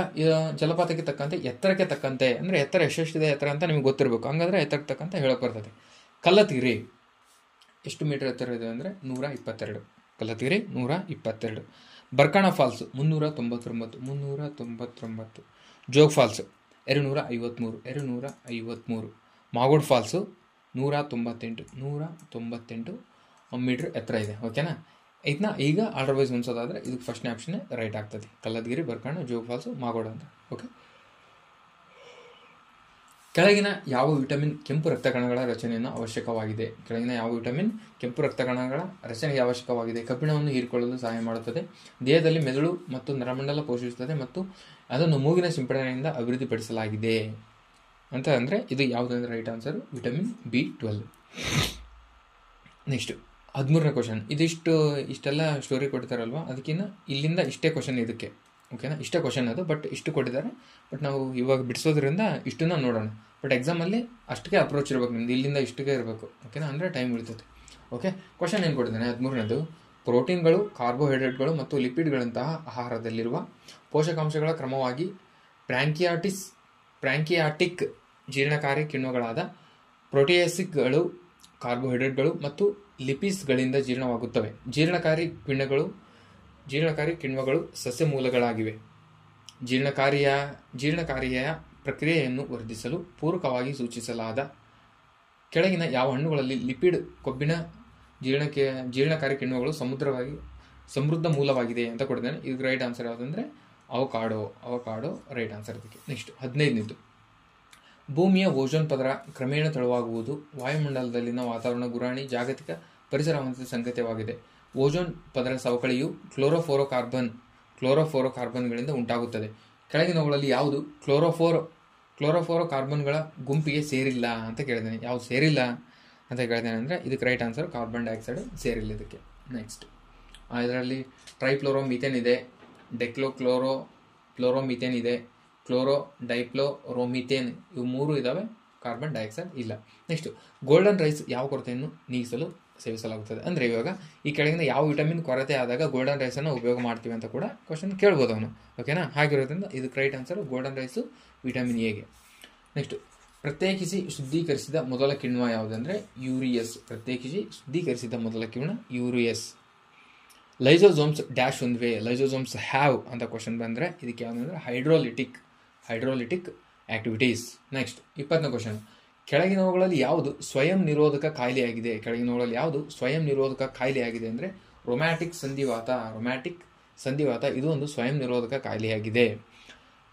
ಜಲಪಾತಕ್ಕೆ ತಕ್ಕಂತೆ, ಎತ್ತರಕ್ಕೆ ತಕ್ಕಂತೆ ಅಂದರೆ ಎತ್ತರ ಎಷ್ಟೆಷ್ಟಿದೆ ಎತ್ತರ ಅಂತ ನಿಮ್ಗೆ ಗೊತ್ತಿರಬೇಕು. ಹಂಗಾದ್ರೆ ಎತ್ತರಕ್ಕೆ ತಕ್ಕಂತೆ ಹೇಳೋಕೆ ಬರ್ತದೆ. ಕಲ್ಲತ್ತಿಗಿರಿ ಎಷ್ಟು ಮೀಟರ್ ಎತ್ತರ ಇದೆ ಅಂದರೆ 122. Kalhattigiri 122. Barkana falls 399. Jog falls 253. Magod falls 198 metre ಎತ್ತರ ಇದೆ. ಓಕೆನಾ? ಇದನ್ನ ಈಗ ಆರ್ಡರ್ ವೈಸ್ ಹೊಂದಿಸೋದಾದರೆ ಇದಕ್ಕೆ ಫಸ್ಟ್ನೇ ಆಪ್ಷನ್ನೇ ರೈಟ್ ಆಗ್ತದೆ. ಕಲ್ಲದಗಿರಿ, ಬರ್ಕಣ, ಜೋಗ್ ಫಾಲ್ಸು, ಮಾಗೋಡ್ ಅಂತ. ಓಕೆ, ಕೆಳಗಿನ ಯಾವ ವಿಟಮಿನ್ ಕೆಂಪು ರಕ್ತ ಕಣಗಳ ರಚನೆಯನ್ನು ಅವಶ್ಯಕವಾಗಿದೆ? ಕಬ್ಬಿಣವನ್ನು ಹೀರಿಕೊಳ್ಳಲು ಸಹಾಯ ಮಾಡುತ್ತದೆ. ದೇಹದಲ್ಲಿ ಮೆದುಳು ಮತ್ತು ನರಮಂಡಲ ಪೋಷಿಸುತ್ತದೆ ಮತ್ತು ಅದನ್ನು ಮೂಗಿನ ಸಿಂಪಡಣೆಯಿಂದ ಅಭಿವೃದ್ಧಿಪಡಿಸಲಾಗಿದೆ ಅಂತ ಅಂದರೆ ಇದು ಯಾವುದಂದ್ರೆ right answer vitamin B12. Next 13ನೇ ಕ್ವಶನ್, ಇಷ್ಟೆಲ್ಲ ಸ್ಟೋರಿ ಕೊಡ್ತಾರಲ್ವ, ಅದಕ್ಕಿಂತ ಇಲ್ಲಿಂದ ಇಷ್ಟೇ ಕ್ವಶನ್ ಇದಕ್ಕೆ. ಓಕೆನಾ? ಇಷ್ಟೇ ಕ್ವಶನ್ ಅದು, ಬಟ್ ಇಷ್ಟು ಕೊಟ್ಟಿದ್ದಾರೆ. ಬಟ್ ನಾವು ಇವಾಗ ಬಿಡಿಸೋದ್ರಿಂದ ಇಷ್ಟನ್ನ ನೋಡೋಣ. ಬಟ್ ಎಕ್ಸಾಮಲ್ಲಿ ಅಷ್ಟಕ್ಕೆ ಅಪ್ರೋಚ್ ಇರಬೇಕು ನಿಮ್ದು, ಇಲ್ಲಿಂದ ಇಷ್ಟಕ್ಕೆ ಇರಬೇಕು. ಓಕೆನಾ? ಅಂದರೆ ಟೈಮ್ ಉಳಿತದೆ. ಓಕೆ, ಕ್ವಶನ್ ಏನು ಕೊಟ್ಟಿದ್ದಾನೆ 13ನೇದು, ಪ್ರೋಟೀನ್ಗಳು, ಕಾರ್ಬೋಹೈಡ್ರೇಟ್ಗಳು ಮತ್ತು ಲಿಪಿಡ್ಗಳಂತಹ ಆಹಾರದಲ್ಲಿರುವ ಪೋಷಕಾಂಶಗಳ ಕ್ರಮವಾಗಿ ಪ್ರ್ಯಾಂಕಿಯಾಟಿಕ್ ಜೀರ್ಣಕಾರಿ ಕಿಣ್ವಗಳಾದ ಪ್ರೋಟಿಯಾಸಿಡ್ಗಳು, ಕಾರ್ಬೋಹೈಡ್ರೇಟ್ಗಳು ಮತ್ತು ಲಿಪಿಡ್ಸ್ಗಳಿಂದ ಜೀರ್ಣವಾಗುತ್ತವೆ. ಜೀರ್ಣಕಾರಿ ಕಿಣ್ವಗಳು ಸಸ್ಯ ಮೂಲಗಳಾಗಿವೆ. ಜೀರ್ಣಕಾರಿಯ ಪ್ರಕ್ರಿಯೆಯನ್ನು ವರ್ಧಿಸಲು ಪೂರಕವಾಗಿ ಸೂಚಿಸಲಾದ ಕೆಳಗಿನ ಯಾವ ಹಣ್ಣುಗಳಲ್ಲಿ ಲಿಪಿಡ್ ಕೊಬ್ಬಿನ ಜೀರ್ಣಕಾರಿ ಕಿಣ್ವಗಳು ಸಮೃದ್ಧ ಮೂಲವಾಗಿದೆ ಅಂತ ಕೊಟ್ಟಿದ್ದಾನೆ. ಇದು ರೈಟ್ ಆನ್ಸರ್ ಯಾವುದಂದ್ರೆ ಅವಕಾಡೋ ರೈಟ್ ಆನ್ಸರ್ ಇದಕ್ಕೆ. ನೆಕ್ಸ್ಟ್ 15ನೇದು, ಭೂಮಿಯ ಓಝೋನ್ ಪದರ ಕ್ರಮೇಣ ತೆಳುವಾಗುವುದು ವಾಯುಮಂಡಲದಲ್ಲಿನ ವಾತಾವರಣ ಗುರಾಣಿ ಜಾಗತಿಕ ಪರಿಸರವಂತ ಸಂಕೇತವಾಗಿದೆ. ಓಝೋನ್ ಪದರ ಸವಕಳಿಯು ಕ್ಲೋರೋಫ್ಲೋರೋಕಾರ್ಬನ್ಗಳಿಂದ ಉಂಟಾಗುತ್ತದೆ. ಕೆಳಗಿನವುಗಳಲ್ಲಿ ಯಾವುದು ಕ್ಲೋರೋಫ್ಲೋರೋಕಾರ್ಬನ್ಗಳ ಗುಂಪಿಗೆ ಸೇರಿಲ್ಲ ಅಂತ ಕೇಳಿದ್ದೇನೆ. ಯಾವುದು ಸೇರಿಲ್ಲ ಅಂತ ಕೇಳಿದ್ದೇನೆ ಅಂದರೆ ಇದಕ್ಕೆ ರೈಟ್ ಆನ್ಸರ್ ಕಾರ್ಬನ್ ಡೈಆಕ್ಸೈಡ್ ಸೇರಿಲ್ಲ ಇದಕ್ಕೆ. ನೆಕ್ಸ್ಟ್ ಇದರಲ್ಲಿ ಟ್ರೈಫ್ಲೋರೋಮೀಥೇನ್ ಇದೆ, ಡೆಕ್ಲೋಕ್ಲೋರೋಮೀಥೇನ್ ಇದೆ, ಡೈಪ್ಲೋರೋಮೀಥೇನ್, ಇವು 3 ಇದಾವೆ. ಕಾರ್ಬನ್ ಡೈಆಕ್ಸೈಡ್ ಇಲ್ಲ. ನೆಕ್ಸ್ಟ್ ಗೋಲ್ಡನ್ ರೈಸ್ ಯಾವ ಕೊರತೆಯನ್ನು ನೀಗಿಸಲು ಸೇವಿಸಲಾಗುತ್ತದೆ? ಅಂದರೆ ಇವಾಗ ಈ ಕೆಳಗಿನ ಯಾವ ವಿಟಮಿನ್ ಕೊರತೆ ಆದಾಗ ಗೋಲ್ಡನ್ ರೈಸನ್ನು ಉಪಯೋಗ ಮಾಡ್ತೀವಿ ಅಂತ ಕೂಡ ಕ್ವಶನ್ ಕೇಳ್ಬೋದು ಅವನು. ಓಕೆನಾ? ಹಾಗಿರೋದ್ರಿಂದ ಇದಕ್ಕೆ right answer golden rice vitamin ಎಗೆ. ನೆಕ್ಸ್ಟ್ ಪ್ರತ್ಯೇಕಿಸಿ ಶುದ್ಧೀಕರಿಸಿದ ಮೊದಲ ಕಿಣ್ವ ಯಾವುದಂದ್ರೆ ಯೂರಿಯಸ್. ಪ್ರತ್ಯೇಕಿಸಿ ಶುದ್ಧೀಕರಿಸಿದ ಮೊದಲ ಕಿಣ್ವ ಯೂರಿಯಸ್. ಲೈಸೋಸೋಮ್ಸ್ ಡ್ಯಾಶ್ ಒಂದ್ವೇ ಲೈಸೋಸೋಮ್ಸ್ ಹ್ಯಾವ್ ಅಂತ ಕ್ವಶನ್ ಬಂದರೆ ಇದಕ್ಕೆ ಯಾವುದಂದ್ರೆ ಹೈಡ್ರೋಲಿಟಿಕ್ ಆಕ್ಟಿವಿಟೀಸ್. ನೆಕ್ಸ್ಟ್ 20ನೇ ಕ್ವಶನ್, ಕೆಳಗಿನವುಗಳಲ್ಲಿ ಯಾವುದು ಸ್ವಯಂ ನಿರೋಧಕ ಕಾಯಿಲೆಯಾಗಿದೆ ಅಂದರೆ ರೊಮ್ಯಾಟಿಕ್ ಸಂಧಿವಾತ ಇದು ಒಂದು ಸ್ವಯಂ ನಿರೋಧಕ ಕಾಯಿಲೆಯಾಗಿದೆ.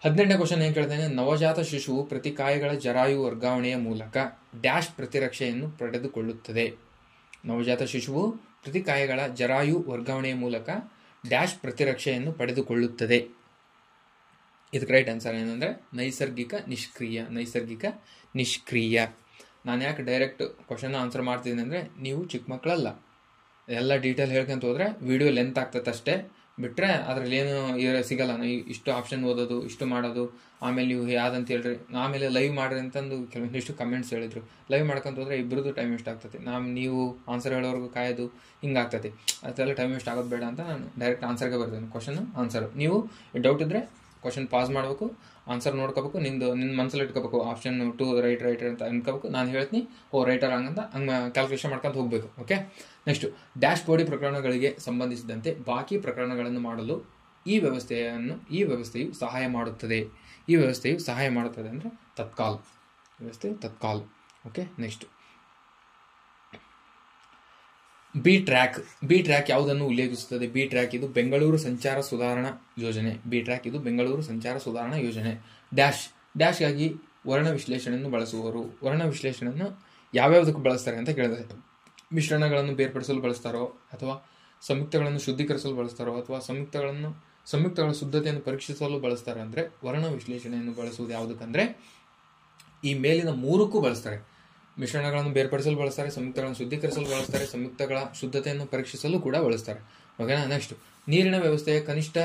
18ನೇ ಕ್ವಶನ್ ಏನು ಕೇಳ್ತಾನೆ, ನವಜಾತ ಶಿಶುವು ಪ್ರತಿಕಾಯಗಳ ಜರಾಯು ವರ್ಗಾವಣೆಯ ಮೂಲಕ ಡ್ಯಾಶ್ ಪ್ರತಿರಕ್ಷೆಯನ್ನು ಪಡೆದುಕೊಳ್ಳುತ್ತದೆ. ನವಜಾತ ಶಿಶುವು ಪ್ರತಿಕಾಯಗಳ ಜರಾಯು ವರ್ಗಾವಣೆಯ ಮೂಲಕ ಡ್ಯಾಶ್ ಪ್ರತಿರಕ್ಷೆಯನ್ನು ಪಡೆದುಕೊಳ್ಳುತ್ತದೆ. ಇದಕ್ಕೆ ರೈಟ್ ಆನ್ಸರ್ ಏನಂದರೆ ನೈಸರ್ಗಿಕ ನಿಷ್ಕ್ರಿಯ. ನಾನು ಯಾಕೆ ಡೈರೆಕ್ಟ್ ಕ್ವಶನ್ ಆನ್ಸರ್ ಮಾಡ್ತಿದ್ದೀನಿ ಅಂದರೆ ನೀವು ಚಿಕ್ಕ ಮಕ್ಕಳಲ್ಲ, ಎಲ್ಲ ಡೀಟೇಲ್ ಹೇಳ್ಕೊಂತ ಹೋದರೆ ವಿಡಿಯೋ ಲೆಂತ್ ಆಗ್ತದೆ ಅಷ್ಟೇ, ಬಿಟ್ಟರೆ ಅದರಲ್ಲಿ ಏನು ಸಿಗಲ್ಲ. ಇಷ್ಟು ಆಪ್ಷನ್ ಓದೋದು, ಇಷ್ಟು ಮಾಡೋದು, ಆಮೇಲೆ ನೀವು ಯಾವ್ದಂತ ಹೇಳ್ರಿ, ಆಮೇಲೆ ಲೈವ್ ಮಾಡ್ರಿ ಅಂತಂದು ಕೆಲವೊಂದಿಷ್ಟು ಕಮೆಂಟ್ಸ್ ಹೇಳಿದ್ರು. ಲೈವ್ ಮಾಡ್ಕೊಂತ ಹೋದ್ರೆ ಇಬ್ಬರದ್ದು ಟೈಮ್ ವೇಸ್ಟ್ ಆಗ್ತದೆ. ನೀವು ಆನ್ಸರ್ ಹೇಳೋರ್ಗು ಕಾಯೋದು ಹಿಂಗಾಗ್ತದೆ. ಅದೆಲ್ಲ ಟೈಮ್ ವೇಸ್ಟ್ ಆಗೋದು ಬೇಡ ಅಂತ ನಾನು ಡೈರೆಕ್ಟ್ ಆನ್ಸರ್ಗೆ ಬರ್ತೀನಿ. ಕ್ವಶನ್ ಆನ್ಸರ್ ನೀವು ಡೌಟ್ ಇದ್ದರೆ ಕ್ವಶನ್ ಪಾಸ್ ಮಾಡಬೇಕು, ಆನ್ಸರ್ ನೋಡ್ಕೋಬೇಕು, ನಿನ್ನ ಮನಸ್ಸಲ್ಲಿ ಇಟ್ಕೋಬೇಕು. ಆಪ್ಷನ್ 2 ರೈಟ್ ಅಂತ ಅನ್ಕೋಬೇಕು. ನಾನು ಹೇಳ್ತೀನಿ ರೈಟರ್ ಹಂಗಂತ ಹಂಗೆ ಕ್ಯಾಲ್ಕುಲೇಷನ್ ಮಾಡ್ಕೊಂತ ಹೋಗಬೇಕು. ಓಕೆ, ನೆಕ್ಸ್ಟ್ ಡ್ಯಾಶ್ ಬಾಡಿ ಪ್ರಕರಣಗಳಿಗೆ ಸಂಬಂಧಿಸಿದಂತೆ ಬಾಕಿ ಪ್ರಕರಣಗಳನ್ನು ಮಾಡಲು ಈ ವ್ಯವಸ್ಥೆಯು ಸಹಾಯ ಮಾಡುತ್ತದೆ. ಅಂದರೆ Tatkal. Okay, next B track ಯಾವುದನ್ನು ಉಲ್ಲೇಖಿಸುತ್ತದೆ? ಬಿ ಟ್ರ್ಯಾಕ್ ಇದು ಬೆಂಗಳೂರು ಸಂಚಾರ ಸುಧಾರಣಾ ಯೋಜನೆ. ಡ್ಯಾಶ್ಗಾಗಿ ವರ್ಣ ವಿಶ್ಲೇಷಣೆಯನ್ನು ಬಳಸುವವರು. ವರ್ಣ ವಿಶ್ಲೇಷಣೆಯನ್ನು ಯಾವ್ಯಾವುದಕ್ಕೂ ಬಳಸ್ತಾರೆ ಅಂತ ಕೇಳಿದ್ರೆ ಮಿಶ್ರಣಗಳನ್ನು ಬೇರ್ಪಡಿಸಲು ಬಳಸ್ತಾರೋ, ಅಥವಾ ಸಂಯುಕ್ತಗಳನ್ನು ಶುದ್ಧೀಕರಿಸಲು ಬಳಸ್ತಾರೋ, ಅಥವಾ ಸಂಯುಕ್ತಗಳ ಶುದ್ಧತೆಯನ್ನು ಪರೀಕ್ಷಿಸಲು ಬಳಸ್ತಾರೆ. ಅಂದರೆ ವರ್ಣ ವಿಶ್ಲೇಷಣೆಯನ್ನು ಬಳಸುವುದು ಯಾವುದಕ್ಕಂದ್ರೆ ಈ ಮೇಲಿನ ಮೂರಕ್ಕೂ ಬಳಸ್ತಾರೆ. ಮಿಶ್ರಣಗಳನ್ನು ಬೇರ್ಪಡಿಸಲು ಬಳಸ್ತಾರೆ, ಸಂಯುಕ್ತಗಳನ್ನು ಶುದ್ಧೀಕರಿಸಲು ಬಳಸ್ತಾರೆ, ಸಂಯುಕ್ತಗಳ ಶುದ್ಧತೆಯನ್ನು ಪರೀಕ್ಷಿಸಲು ಕೂಡ ಬಳಸ್ತಾರೆ. ಓಕೆನಾ. ನೆಕ್ಸ್ಟ್, ನೀರಿನ ವ್ಯವಸ್ಥೆಯ ಕನಿಷ್ಠ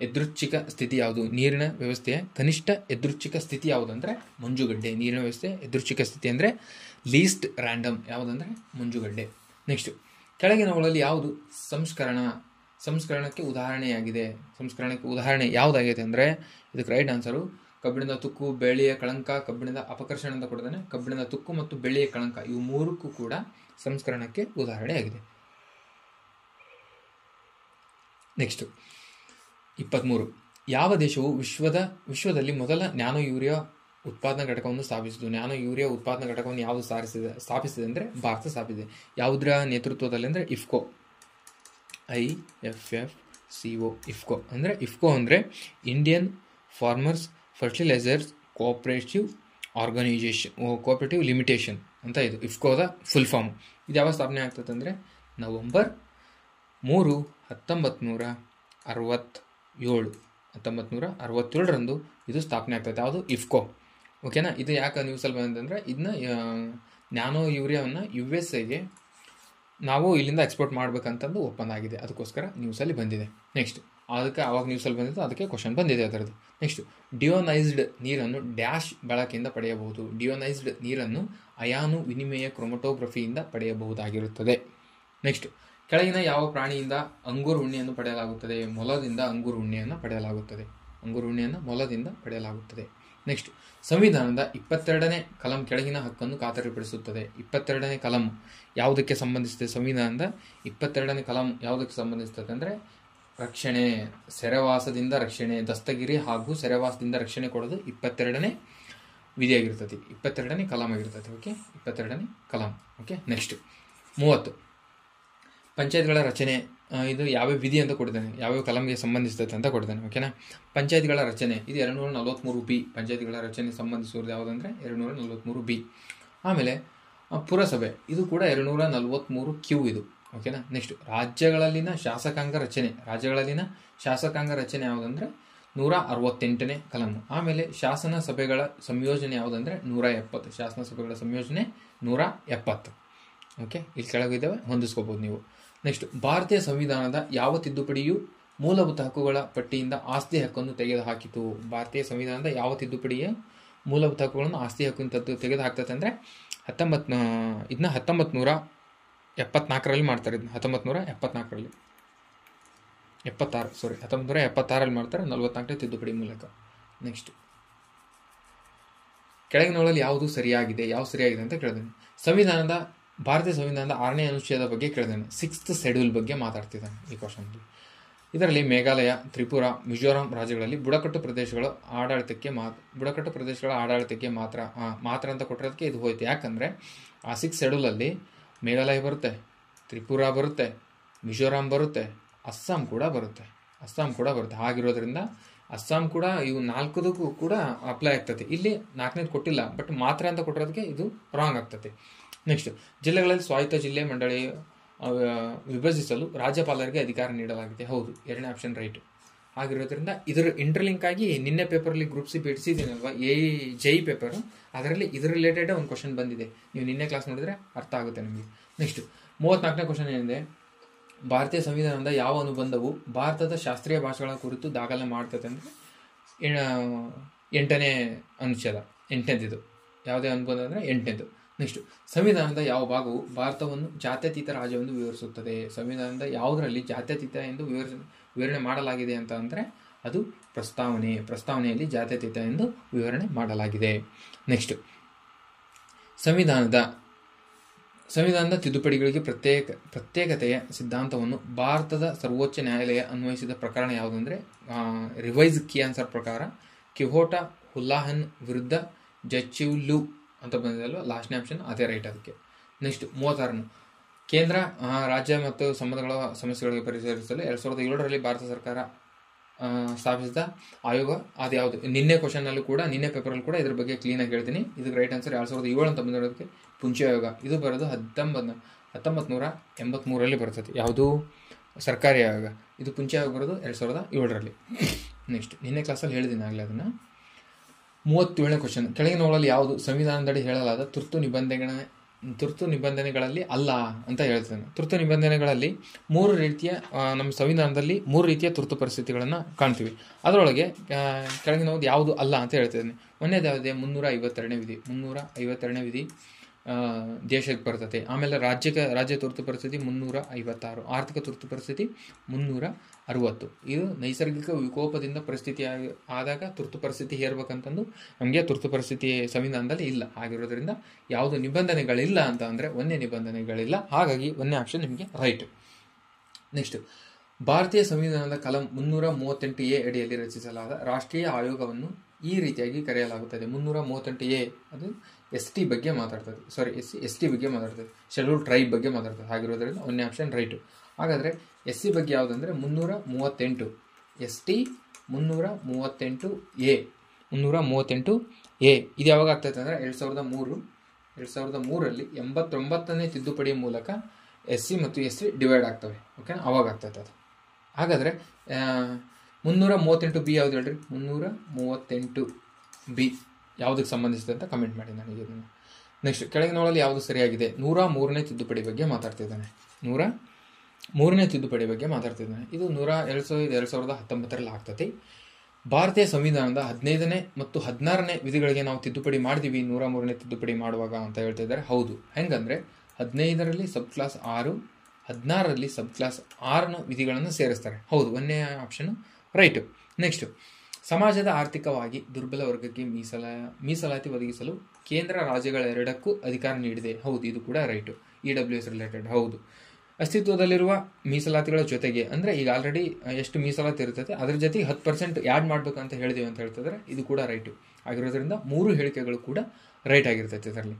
ಯಾದೃಚ್ಛಿಕ ಸ್ಥಿತಿ ಯಾವುದು? ನೀರಿನ ವ್ಯವಸ್ಥೆಯ ಕನಿಷ್ಠ ಯಾದೃಚ್ಛಿಕ ಸ್ಥಿತಿ ಯಾವುದು ಅಂದ್ರೆ ಮಂಜುಗಡ್ಡೆ. ನೀರಿನ ವ್ಯವಸ್ಥೆಯ ಯಾದೃಚ್ಛಿಕ ಸ್ಥಿತಿ ಅಂದ್ರೆ ಲೀಸ್ಟ್ ರ್ಯಾಂಡಮ್ ಯಾವುದಂದ್ರೆ ಮಂಜುಗಡ್ಡೆ. ನೆಕ್ಸ್ಟ್, ಕೆಳಗಿನವುಗಳಲ್ಲಿ ಯಾವುದು ಸಂಸ್ಕರಣಕ್ಕೆ ಉದಾಹರಣೆಯಾಗಿದೆ? ಸಂಸ್ಕರಣಕ್ಕೆ ಉದಾಹರಣೆ ಯಾವುದಾಗಿದೆ ಅಂದ್ರೆ ಇದಕ್ಕೆ ರೈಟ್ ಆನ್ಸರು ಕಬ್ಬಿಣದ ತುಕ್ಕು, ಬೆಳ್ಳಿಯ ಕಳಂಕ, ಕಬ್ಬಿಣದ ಅಪಕರ್ಷಣ ಅಂತ ಕೊಡ್ತಾನೆ. ಕಬ್ಬಿಣದ ತುಕ್ಕು ಮತ್ತು ಬೆಳ್ಳಿಯ ಕಳಂಕ ಇವು ಮೂರಕ್ಕೂ ಕೂಡ ಸಂಸ್ಕರಣಕ್ಕೆ ಉದಾಹರಣೆಯಾಗಿದೆ. ನೆಕ್ಸ್ಟ್ 23, ಯಾವ ದೇಶವು ವಿಶ್ವದಲ್ಲಿ ಮೊದಲ ನ್ಯಾನೋ ಯೂರಿಯಾ ಉತ್ಪಾದನಾ ಘಟಕವನ್ನು ಸ್ಥಾಪಿಸಿತು? ನ್ಯಾನೋ ಯೂರಿಯಾ ಉತ್ಪಾದನಾ ಘಟಕವನ್ನು ಯಾವುದು ಸ್ಥಾಪಿಸಿದೆ ಅಂದರೆ ಭಾರತ ಸ್ಥಾಪಿಸಿದೆ. ಯಾವುದರ ನೇತೃತ್ವದಲ್ಲಿ ಅಂದರೆ ಇಫ್ಕೋ, IFFCO, ಇಫ್ಕೋ ಅಂದರೆ Indian farmers fertilisers cooperative cooperative limitation ಅಂತ ಇದು ಇಫ್ಕೋದ ಫುಲ್ ಫಾರ್ಮ್. ಇದು ಯಾವಾಗ ಸ್ಥಾಪನೆ ಆಗ್ತದೆ ಅಂದರೆ ನವೆಂಬರ್ 3, 1967ರಂದು ಇದು ಸ್ಥಾಪನೆ ಆಗ್ತದೆ. ಯಾವುದು? ಇಫ್ಕೋ. ಓಕೆನಾ. ಇದು ಯಾಕೆ ನ್ಯೂಸಲ್ಲಿ ಬಂದಂದರೆ ಇದನ್ನ ನ್ಯಾನೋ ಯೂರಿಯಾವನ್ನು USA ನಾವು ಇಲ್ಲಿಂದ ಎಕ್ಸ್ಪೋರ್ಟ್ ಮಾಡ್ಬೇಕಂತಂದು ಒಪ್ಪಂದ ಆಗಿದೆ. ಅದಕ್ಕೋಸ್ಕರ ನ್ಯೂಸಲ್ಲಿ ಬಂದಿದೆ. ನೆಕ್ಸ್ಟ್, ಅದಕ್ಕೆ ಅವಾಗ ನ್ಯೂಸಲ್ಲಿ ಬಂದಿತ್ತು, ಅದಕ್ಕೆ ಕ್ವಶನ್ ಬಂದಿದೆ ಅದರದ್ದು. ನೆಕ್ಸ್ಟ್, ಡಿಯೋನೈಸ್ಡ್ ನೀರನ್ನು ಡ್ಯಾಶ್ ಬೆಳಕಿಂದ ಪಡೆಯಬಹುದು? ಡಿಯೋನೈಸ್ಡ್ ನೀರನ್ನು ಅಯಾನು ವಿನಿಮಯ ಕ್ರೊಮಟೋಗ್ರಫಿಯಿಂದ ಪಡೆಯಬಹುದಾಗಿರುತ್ತದೆ. ನೆಕ್ಸ್ಟ್, ಕೆಳಗಿನ ಯಾವ ಪ್ರಾಣಿಯಿಂದ ಅಂಗೂರ ಉಣ್ಣೆಯನ್ನು ಪಡೆಯಲಾಗುತ್ತದೆ? ಮೊಲದಿಂದ ಅಂಗೂರ ಉಣ್ಣೆಯನ್ನು ಪಡೆಯಲಾಗುತ್ತದೆ. ಮೊಲದಿಂದ ಪಡೆಯಲಾಗುತ್ತದೆ. ನೆಕ್ಸ್ಟ್, ಸಂವಿಧಾನದ 22ನೇ ಕಲಂ ಕೆಳಗಿನ ಹಕ್ಕನ್ನು ಖಾತರಿಪಡಿಸುತ್ತದೆ. 22ನೇ ಕಲಂ ಯಾವುದಕ್ಕೆ ಸಂಬಂಧಿಸಿದೆ? ಸಂವಿಧಾನದ 22ನೇ ಕಲಂ ಯಾವುದಕ್ಕೆ ಸಂಬಂಧಿಸುತ್ತದೆ ಅಂದರೆ ರಕ್ಷಣೆ, ಸೆರೆವಾಸದಿಂದ ರಕ್ಷಣೆ, ದಸ್ತಗಿರಿ ಹಾಗೂ ಸೆರೆವಾಸದಿಂದ ರಕ್ಷಣೆ ಕೊಡೋದು 22ನೇ ವಿಧಿಯಾಗಿರ್ತದೆ. 22ನೇ ಕಲಂ ಆಗಿರ್ತದೆ. ಓಕೆ, 22ನೇ ಕಲಂ. ಓಕೆ. ನೆಕ್ಸ್ಟ್ 30, ಪಂಚಾಯತ್ಗಳ ರಚನೆ. ಇದು ಯಾವ್ಯಾವ ವಿಧಿ ಅಂತ ಕೊಡ್ತಾನೆ, ಯಾವ್ಯಾವ ಕಲಂಗೆ ಸಂಬಂಧಿಸ್ತದೆ ಅಂತ ಕೊಡ್ತಾನೆ. ಓಕೆನಾ. ಪಂಚಾಯತ್ಗಳ ರಚನೆ ಇದು 243B. ಪಂಚಾಯತ್ಗಳ ರಚನೆ ಸಂಬಂಧಿಸುವುದು ಯಾವುದಂದ್ರೆ 243B. ಆಮೇಲೆ ಪುರಸಭೆ ಇದು ಕೂಡ 243Q ಇದು. ಓಕೆನಾ. ನೆಕ್ಸ್ಟ್, ರಾಜ್ಯಗಳಲ್ಲಿನ ಶಾಸಕಾಂಗ ರಚನೆ ಯಾವುದಂದ್ರೆ 168ನೇ ಕಲಂ. ಆಮೇಲೆ ಶಾಸನ ಸಭೆಗಳ ಸಂಯೋಜನೆ ಯಾವುದಂದ್ರೆ 170. ಶಾಸನ ಸಭೆಗಳ ಸಂಯೋಜನೆ 170. ಓಕೆ, ಇಲ್ಲಿ ಕೆಳಗಿದ್ದಾವೆ, ಹೊಂದಿಸ್ಕೋಬಹುದು ನೀವು. ನೆಕ್ಸ್ಟ್, ಭಾರತೀಯ ಸಂವಿಧಾನದ ಯಾವ ತಿದ್ದುಪಡಿಯು ಮೂಲಭೂತ ಹಕ್ಕುಗಳ ಪಟ್ಟಿಯಿಂದ ಆಸ್ತಿ ಹಕ್ಕನ್ನು ತೆಗೆದುಹಾಕಿತು? ಭಾರತೀಯ ಸಂವಿಧಾನದ ಯಾವ ತಿದ್ದುಪಡಿಯ ಮೂಲಭೂತ ಹಕ್ಕುಗಳನ್ನು ಆಸ್ತಿ ಹಕ್ಕನ್ನು ತೆಗೆದು ಹಾಕ್ತದೆ ಅಂದರೆ 1974ರಲ್ಲಿ ಮಾಡ್ತಾರೆ. ಇದನ್ನ 1976ರಲ್ಲಿ ಮಾಡ್ತಾರೆ, 44ನೇ ತಿದ್ದುಪಡಿ ಮೂಲಕ. ನೆಕ್ಸ್ಟ್, ಕೆಳಗಿನಗಳಲ್ಲಿ ಯಾವುದು ಸರಿಯಾಗಿದೆ ಅಂತ ಕೇಳಿದ್ದೇನೆ. ಭಾರತೀಯ ಸಂವಿಧಾನದ 6ನೇ ಅನುಚ್ಛೇದ ಬಗ್ಗೆ ಕೇಳಿದ್ದೇನೆ. 6th ಶೆಡ್ಯೂಲ್ ಬಗ್ಗೆ ಮಾತಾಡ್ತಿದ್ದಾನೆ ಈ ಕ್ವಶನ್ಲಿ. ಇದರಲ್ಲಿ ಮೇಘಾಲಯ, ತ್ರಿಪುರ, ಮಿಜೋರಾಂ ರಾಜ್ಯಗಳಲ್ಲಿ ಬುಡಕಟ್ಟು ಪ್ರದೇಶಗಳ ಆಡಳಿತಕ್ಕೆ ಮಾತ್ರ ಅಂತ ಕೊಟ್ಟಿರೋದಕ್ಕೆ ಇದು ಹೋಯ್ತು. ಯಾಕಂದರೆ ಆ 6th ಶೆಡ್ಯೂಲಲ್ಲಿ ಮೇಘಾಲಯ ಬರುತ್ತೆ, ತ್ರಿಪುರ ಬರುತ್ತೆ, ಮಿಜೋರಾಂ ಬರುತ್ತೆ, ಅಸ್ಸಾಂ ಕೂಡ ಬರುತ್ತೆ. ಹಾಗಿರೋದ್ರಿಂದ ಅಸ್ಸಾಂ ಕೂಡ ಇವು 4ದಕ್ಕೂ ಕೂಡ ಅಪ್ಲೈ ಆಗ್ತದೆ. ಇಲ್ಲಿ 4ನೇದು ಕೊಟ್ಟಿಲ್ಲ, ಬಟ್ ಮಾತ್ರ ಅಂತ ಕೊಟ್ಟಿರೋದಕ್ಕೆ ಇದು ರಾಂಗ್ ಆಗ್ತದೆ. ನೆಕ್ಸ್ಟ್, ಜಿಲ್ಲೆಗಳಲ್ಲಿ ಸ್ವಾಯತ್ತ ಜಿಲ್ಲೆ ಮಂಡಳಿ ವಿಭಜಿಸಲು ರಾಜ್ಯಪಾಲರಿಗೆ ಅಧಿಕಾರ ನೀಡಲಾಗಿದೆ. ಹೌದು, 2ನೇ ಆಪ್ಷನ್ ರೈಟ್. ಆಗಿರೋದ್ರಿಂದ ಇದರ ಇಂಟರ್ಲಿಂಕ್ ಆಗಿ ನಿನ್ನೆ ಪೇಪರಲ್ಲಿ ಗ್ರೂಪ್ ಸಿ ಬಿಡಿಸಿದ್ದೀನಲ್ವಾ, JE ಪೇಪರು, ಅದರಲ್ಲಿ ಇದ್ರ ರಿಲೇಟೆಡ್ ಒಂದು ಕ್ವಶನ್ ಬಂದಿದೆ. ನೀವು ನಿನ್ನೆ ಕ್ಲಾಸ್ ನೋಡಿದ್ರೆ ಅರ್ಥ ಆಗುತ್ತೆ ನಿಮಗೆ. ನೆಕ್ಸ್ಟ್ 34ನೇ ಕ್ವಶನ್ ಏನಿದೆ, ಭಾರತೀಯ ಸಂವಿಧಾನದ ಯಾವ ಅನುಬಂಧವು ಭಾರತದ ಶಾಸ್ತ್ರೀಯ ಭಾಷೆಗಳ ಕುರಿತು ದಾಖಲೆ ಮಾಡ್ತದೆ ಅಂದರೆ 8ನೇ ಅನುಚ್ಛೇದ, 8ನೇದು. ಯಾವುದೇ ಅನುಬಂಧ ಅಂದರೆ 8ನೇದು. ನೆಕ್ಸ್ಟ್, ಸಂವಿಧಾನದ ಯಾವ ಭಾಗವು ಭಾರತವನ್ನು ಜಾತ್ಯತೀತ ರಾಜ್ಯವೆಂದು ವಿವರಿಸುತ್ತದೆ? ಸಂವಿಧಾನದ ಯಾವುದರಲ್ಲಿ ಜಾತ್ಯತೀತ ಎಂದು ವಿವರಣೆ ಮಾಡಲಾಗಿದೆ ಅಂತ ಅಂದರೆ ಅದು ಪ್ರಸ್ತಾವನೆಯಲ್ಲಿ ಜಾತ್ಯತೀತ ಎಂದು ವಿವರಣೆ ಮಾಡಲಾಗಿದೆ. ನೆಕ್ಸ್ಟ್, ಸಂವಿಧಾನದ ತಿದ್ದುಪಡಿಗಳಿಗೆ ಪ್ರತ್ಯೇಕತೆಯ ಸಿದ್ಧಾಂತವನ್ನು ಭಾರತದ ಸರ್ವೋಚ್ಚ ನ್ಯಾಯಾಲಯ ಅನ್ವಯಿಸಿದ ಪ್ರಕರಣ ಯಾವುದಂದ್ರೆ ರಿವೈಸ್ ಕೀ ಆನ್ಸರ್ ಪ್ರಕಾರ ಕಿಹೋಟಾ ಹುಲ್ಲಾಹನ್ ವಿರುದ್ಧ ಜಚಿವ್ಲು ಅಂತ ಬಂದಿದಲ್ವ, ಲಾಸ್ಟ್ನೇ ಆಪ್ಷನ್ ಅದೇ ರೈಟ್ ಅದಕ್ಕೆ. ನೆಕ್ಸ್ಟ್ 36, ಕೇಂದ್ರ ರಾಜ್ಯ ಮತ್ತು ಸಂಬಂಧಗಳ ಸಮಸ್ಯೆಗಳಿಗೆ ಪರಿಹರಿಸಲು 2007ರಲ್ಲಿ ಭಾರತ ಸರ್ಕಾರ ಸ್ಥಾಪಿಸಿದ ಆಯೋಗ ಅದು ಯಾವುದು? ನಿನ್ನೆ ಕ್ವಶನ್ನಲ್ಲೂ ಕೂಡ, ನಿನ್ನೆ ಪೇಪರಲ್ಲಿ ಕೂಡ ಇದ್ರ ಬಗ್ಗೆ ಕ್ಲೀನಾಗಿ ಹೇಳ್ತೀನಿ. ಇದಕ್ಕೆ ರೈಟ್ ಆನ್ಸರ್ 2007 ಅಂತ ಬಂದಿರೋದಕ್ಕೆ ಪುಂಚ ಆಯೋಗ. ಇದು ಬರೋದು 1983ರಲ್ಲಿ ಬರ್ತದೆ. ಯಾವುದು ಸರ್ಕಾರಿ ಆಯೋಗ. ಇದು ಮುಂಚೆ ಆಗಿ ಬರೋದು 2007ರಲ್ಲಿ. ನೆಕ್ಸ್ಟ್ ನಿನ್ನೆ ಕ್ಲಾಸಲ್ಲಿ ಹೇಳಿದ್ದೀನಿ ಆಗಲೇ ಅದನ್ನು. 37ನೇ ಕ್ವಶನ್. ಕೆಳಗಿನವುಗಳಲ್ಲಿ ಯಾವುದು ಸಂವಿಧಾನದಡಿ ಹೇಳಲಾದ ತುರ್ತು ನಿಬಂಧನೆಗಳಲ್ಲಿ ಅಲ್ಲ ಅಂತ ಹೇಳ್ತೇನೆ. ತುರ್ತು ನಿಬಂಧನೆಗಳಲ್ಲಿ ನಮ್ಮ ಸಂವಿಧಾನದಲ್ಲಿ 3 ರೀತಿಯ ತುರ್ತು ಪರಿಸ್ಥಿತಿಗಳನ್ನು ಕಾಣ್ತೀವಿ. ಅದರೊಳಗೆ ಕೆಳಗಿನವುದು ಯಾವುದು ಅಲ್ಲ ಅಂತ ಹೇಳ್ತಿದ್ದೇನೆ. ಒಂದೇದು ಯಾವುದೇ 352ನೇ ವಿಧಿ. 352ನೇ ವಿಧಿ ದೇಶಕ್ಕೆ ಬರ್ತದೆ. ಆಮೇಲೆ ರಾಜ್ಯ ತುರ್ತು ಪರಿಸ್ಥಿತಿ 356, ಆರ್ಥಿಕ ತುರ್ತು ಪರಿಸ್ಥಿತಿ 360. ಇದು ನೈಸರ್ಗಿಕ ವಿಕೋಪದಿಂದ ಪರಿಸ್ಥಿತಿ ಆದಾಗ ತುರ್ತು ಪರಿಸ್ಥಿತಿ ಹೇರ್ಬೇಕಂತಂದು ನಮಗೆ ತುರ್ತು ಪರಿಸ್ಥಿತಿ ಸಂವಿಧಾನದಲ್ಲಿ ಇಲ್ಲ. ಆಗಿರೋದ್ರಿಂದ ಯಾವುದು ನಿಬಂಧನೆಗಳಿಲ್ಲ ಅಂತ ಅಂದರೆ ಒಂದೇ ನಿಬಂಧನೆಗಳಿಲ್ಲ. ಹಾಗಾಗಿ ಒಂದೇ ಆಪ್ಷನ್ ನಿಮಗೆ ರೈಟ್. ನೆಕ್ಸ್ಟ್, ಭಾರತೀಯ ಸಂವಿಧಾನದ ಕಲಂ 338A ಅಡಿಯಲ್ಲಿ ರಚಿಸಲಾದ ರಾಷ್ಟ್ರೀಯ ಆಯೋಗವನ್ನು ಈ ರೀತಿಯಾಗಿ ಕರೆಯಲಾಗುತ್ತದೆ. 338A ಅದು ST ಬಗ್ಗೆ ಮಾತಾಡ್ತದೆ. ST ಬಗ್ಗೆ ಮಾತಾಡ್ತದೆ, ಶೆಡ್ಯೂಲ್ ಟ್ರೈಬ್ ಬಗ್ಗೆ ಮಾತಾಡ್ತದೆ. ಆಗಿರೋದ್ರಿಂದ ಒಂದೇ ಆಪ್ಷನ್ ರೈಟು. ಹಾಗಾದರೆ SC ಬಗ್ಗೆ ಯಾವುದಂದರೆ 338. ST 338A. 338A ಇದು ಯಾವಾಗ ಆಗ್ತೈತೆ ಅಂದರೆ 2003ರಲ್ಲಿ 89ನೇ ತಿದ್ದುಪಡಿ ಮೂಲಕ SC ಮತ್ತು ST ಡಿವೈಡ್ ಆಗ್ತವೆ. ಓಕೆನಾ, ಅವಾಗ ಆಗ್ತೈತೆ ಅದು. ಹಾಗಾದರೆ 338B ಯಾವ್ದು ಹೇಳ್ರಿ? 338B ಯಾವುದಕ್ಕೆ ಸಂಬಂಧಿಸಿದೆ ಅಂತ ಕಮೆಂಟ್ ಮಾಡಿ ನನಗೆ ಇದನ್ನು. ನೆಕ್ಸ್ಟ್, ಕೆಳಗಿನೊಳಲ್ಲಿ ಯಾವುದು ಸರಿಯಾಗಿದೆ? 103ನೇ ತಿದ್ದುಪಡಿ ಬಗ್ಗೆ ಮಾತಾಡ್ತಿದ್ದಾನೆ. 103ನೇ ತಿದ್ದುಪಡಿ ಬಗ್ಗೆ ಮಾತಾಡ್ತಿದ್ದಾನೆ. ಇದು 2019ರಲ್ಲಿ ಆಗ್ತದೆ. ಭಾರತೀಯ ಸಂವಿಧಾನದ 15ನೇ ಮತ್ತು 16ನೇ ವಿಧಿಗಳಿಗೆ ನಾವು ತಿದ್ದುಪಡಿ ಮಾಡ್ತೀವಿ 103ನೇ ತಿದ್ದುಪಡಿ ಮಾಡುವಾಗ ಅಂತ ಹೇಳ್ತಿದ್ದಾರೆ. ಹೌದು. ಹೆಂಗಂದರೆ 15ರಲ್ಲಿ ಸಬ್ ಕ್ಲಾಸ್ 6, 16ರಲ್ಲಿ ಸಬ್ ಕ್ಲಾಸ್ 6ನ ವಿಧಿಗಳನ್ನು ಸೇರಿಸ್ತಾರೆ. ಹೌದು, ಒಂದೇ ಆಪ್ಷನ್ ರೈಟು. ನೆಕ್ಸ್ಟು, ಸಮಾಜದ ಆರ್ಥಿಕವಾಗಿ ದುರ್ಬಲ ವರ್ಗಕ್ಕೆ ಮೀಸಲಾತಿ ಒದಗಿಸಲು ಕೇಂದ್ರ ರಾಜ್ಯಗಳೆರಡಕ್ಕೂ ಅಧಿಕಾರ ನೀಡಿದೆ. ಹೌದು, ಇದು ಕೂಡ ರೈಟು. EWS related. ಹೌದು. ಅಸ್ತಿತ್ವದಲ್ಲಿರುವ ಮೀಸಲಾತಿಗಳ ಜೊತೆಗೆ ಅಂದರೆ ಈಗ ಆಲ್ರೆಡಿ ಎಷ್ಟು ಮೀಸಲಾತಿ ಇರ್ತದೆ ಅದ್ರ ಜೊತೆಗೆ 10% ಆ್ಯಡ್ ಮಾಡಬೇಕಂತ ಹೇಳಿದೀವಿ ಅಂತ ಹೇಳ್ತಿದ್ದಾರೆ. ಇದು ಕೂಡ ರೈಟು. ಆಗಿರೋದ್ರಿಂದ 3 ಹೇಳಿಕೆಗಳು ಕೂಡ ರೈಟ್ ಆಗಿರ್ತೈತೆ. ಇದರಲ್ಲಿ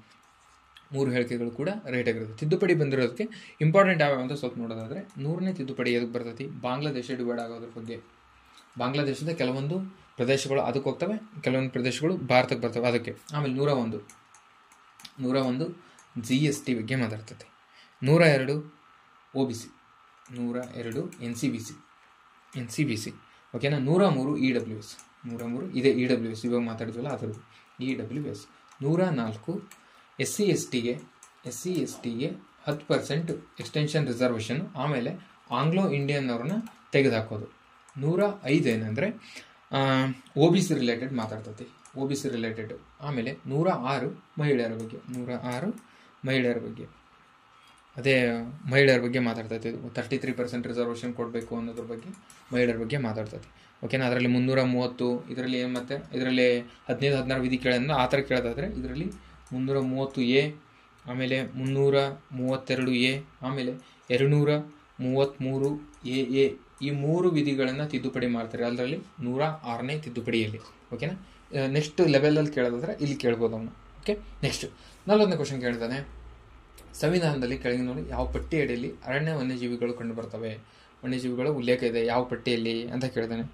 3 ಹೇಳಿಕೆಗಳು ಕೂಡ ರೈಟ್ ಆಗಿರುತ್ತೆ. ತಿದ್ದುಪಡಿ ಬಂದಿರೋದಕ್ಕೆ ಇಂಪಾರ್ಟೆಂಟ್ ಯಾವ್ಯಾವ ಅಂತ ಸ್ವಲ್ಪ ನೋಡೋದಾದರೆ 100ನೇ ತಿದ್ದುಪಡಿ ಎದಕ್ಕೆ ಬರ್ತೈತಿ? ಬಾಂಗ್ಲಾದೇಶ ಡಿವೈಡ್ ಆಗೋದ್ರ ಬಗ್ಗೆ. ಬಾಂಗ್ಲಾದೇಶದ ಕೆಲವೊಂದು ಪ್ರದೇಶಗಳು ಅದಕ್ಕೆ ಹೋಗ್ತವೆ, ಕೆಲವೊಂದು ಪ್ರದೇಶಗಳು ಭಾರತಕ್ಕೆ ಬರ್ತವೆ ಅದಕ್ಕೆ. ಆಮೇಲೆ 101 GST ಬಗ್ಗೆ ಮಾತಾಡ್ತೈತೆ. 102 OBC, 102 NCBC. ಓಕೆನಾ. 103 EWS. 103 ಇದೆ EWS, ಇವಾಗ ಮಾತಾಡಿದ್ವಲ್ಲ ಅದರದ್ದು EWS. 104 SC STಗೆ 10% extension reservation. ಆಮೇಲೆ ಆಂಗ್ಲೋ ಇಂಡಿಯನ್ ಅವ್ರನ್ನ ತೆಗೆದುಹಾಕೋದು. 105 ಏನಂದರೆ OBC ರಿಲೇಟೆಡ್ ಮಾತಾಡ್ತೈತಿ. OBC related. ಆಮೇಲೆ 106 ಮಹಿಳೆಯರ ಬಗ್ಗೆ. 106 ಮಹಿಳೆಯರ ಬಗ್ಗೆ. ಅದೇ ಮಹಿಳೆಯರ ಬಗ್ಗೆ ಮಾತಾಡ್ತೈತಿ. 33% ರಿಸರ್ವೇಷನ್ ಕೊಡಬೇಕು ಅನ್ನೋದ್ರ ಬಗ್ಗೆ ಮಹಿಳೆಯರ ಬಗ್ಗೆ ಮಾತಾಡ್ತೈತಿ. ಓಕೆನಾ. ಅದರಲ್ಲಿ 330 ಇದರಲ್ಲಿ ಏನು ಮತ್ತೆ ಇದರಲ್ಲಿ 15-16 ವಿಧಿ ಕೇಳೋದ್ರಿಂದ ಆ ಥರ ಕೇಳೋದಾದರೆ ಇದರಲ್ಲಿ 330A, ಆಮೇಲೆ 332A, ಆಮೇಲೆ 233AA ಈ 3 ವಿಧಿಗಳನ್ನು ತಿದ್ದುಪಡಿ ಮಾಡ್ತಾರೆ ಅದರಲ್ಲಿ 106ನೇ ತಿದ್ದುಪಡಿಯಲ್ಲಿ. ಓಕೆನಾ. ನೆಕ್ಸ್ಟ್ ಲೆವೆಲಲ್ಲಿ ಕೇಳೋದಾದರೆ ಇಲ್ಲಿ ಕೇಳ್ಬೋದು ಅವನು. ಓಕೆ. ನೆಕ್ಸ್ಟ್ 40ನೇ ಕ್ವಶನ್ ಕೇಳಿದಾನೆ. ಸಂವಿಧಾನದಲ್ಲಿ ಕೆಳಗಿನ ಯಾವ ಪಟ್ಟಿ ಅಡಿಯಲ್ಲಿ ಅರಣ್ಯ ವನ್ಯಜೀವಿಗಳು ಕಂಡು ಬರ್ತವೆ? ವನ್ಯಜೀವಿಗಳ ಉಲ್ಲೇಖ ಇದೆ ಯಾವ ಪಟ್ಟಿಯಲ್ಲಿ ಅಂತ ಕೇಳಿದಾನೆ.